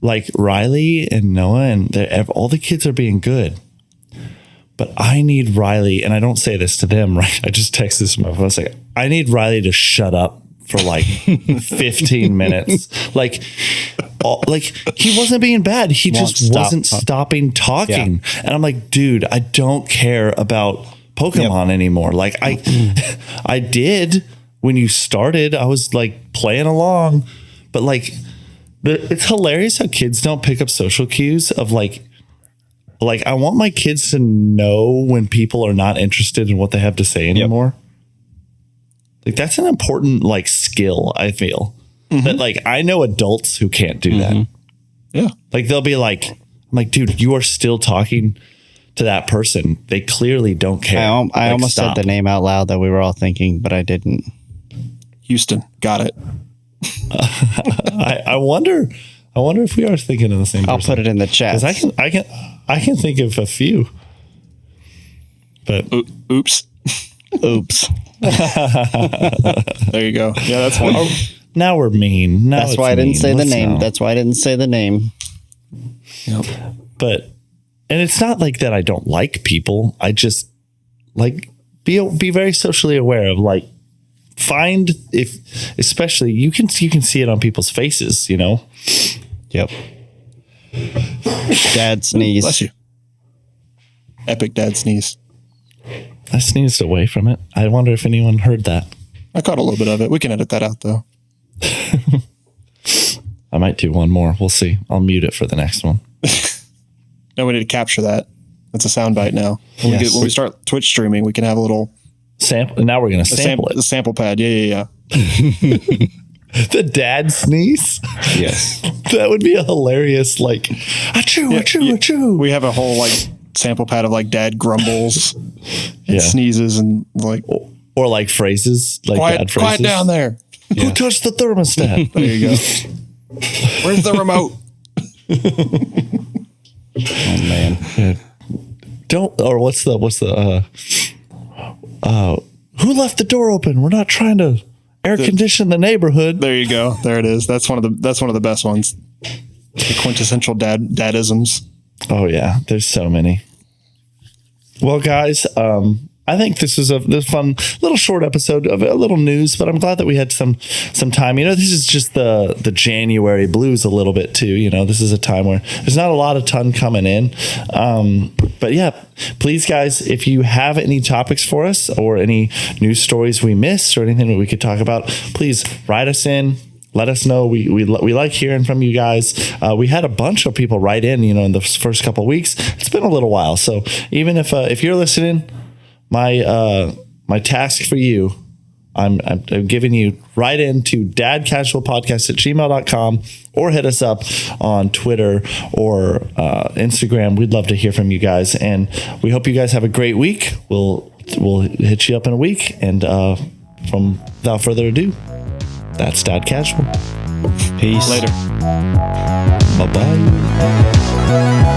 Like Riley and Noah and all the kids are being good. But I need Riley, and I don't say this to them, right? I just text this to my phone. I was like, I need Riley to shut up for like 15 minutes. Like he wasn't being bad. He just wasn't stopping talking. Yeah. And I'm like, dude, I don't care about Pokemon anymore. Like I did when you started, I was like playing along, but like, it's hilarious how kids don't pick up social cues of like, I want my kids to know when people are not interested in what they have to say anymore. Like that's an important like skill, I feel. That like I know adults who can't do that. Yeah. Like they'll be like, I'm like, dude, you are still talking to that person. They clearly don't care. I almost said the name out loud that we were all thinking, but I didn't. Houston, got it. I wonder if we are thinking of the same person. I'll put it in the chat. I can think of a few. But oops. Oops. There you go. Yeah, that's one. Now we're mean. Now That's why I didn't say the name. That's why I didn't say the name. Yep. But and it's not like that I don't like people. I just like be very socially aware of like find if especially you can see it on people's faces, you know. Yep. Dad sneeze. Bless you. Epic dad sneeze. I sneezed away from it. I wonder if anyone heard that. I caught a little bit of it. We can edit that out though. I might do one more. We'll see. I'll mute it for the next one. No, we need to capture that. That's a soundbite now. When we start Twitch streaming, we can have a little sample. Now we're going to sample it. The sample pad. Yeah. The dad sneeze. Yes. That would be a hilarious, like, achoo, achoo, achoo. We have a whole like sample pad of like dad grumbles and sneezes and like. Or like phrases, like bad phrases. Quiet down there. Who touched the thermostat? There you go. Where's the remote? Oh man. Yeah. What's the who left the door open? We're not trying to air condition the neighborhood. There you go. There it is. That's one of the best ones. The quintessential dadisms. Oh yeah, there's so many. Well, guys, I think this was a fun little short episode of a little news, but I'm glad that we had some time. You know, this is just the January blues a little bit too. You know, this is a time where there's not a lot of ton coming in. But yeah, please guys, if you have any topics for us or any news stories we missed or anything that we could talk about, please write us in. Let us know. We like hearing from you guys. We had a bunch of people write in, you know, in the first couple of weeks. It's been a little while. So even if you're listening, my task for you, I'm giving you right into dadcasualpodcast@gmail.com or hit us up on Twitter or Instagram. We'd love to hear from you guys, and we hope you guys have a great week. We'll hit you up in a week, and without further ado, that's Dad Casual. Peace. Later. Bye-bye.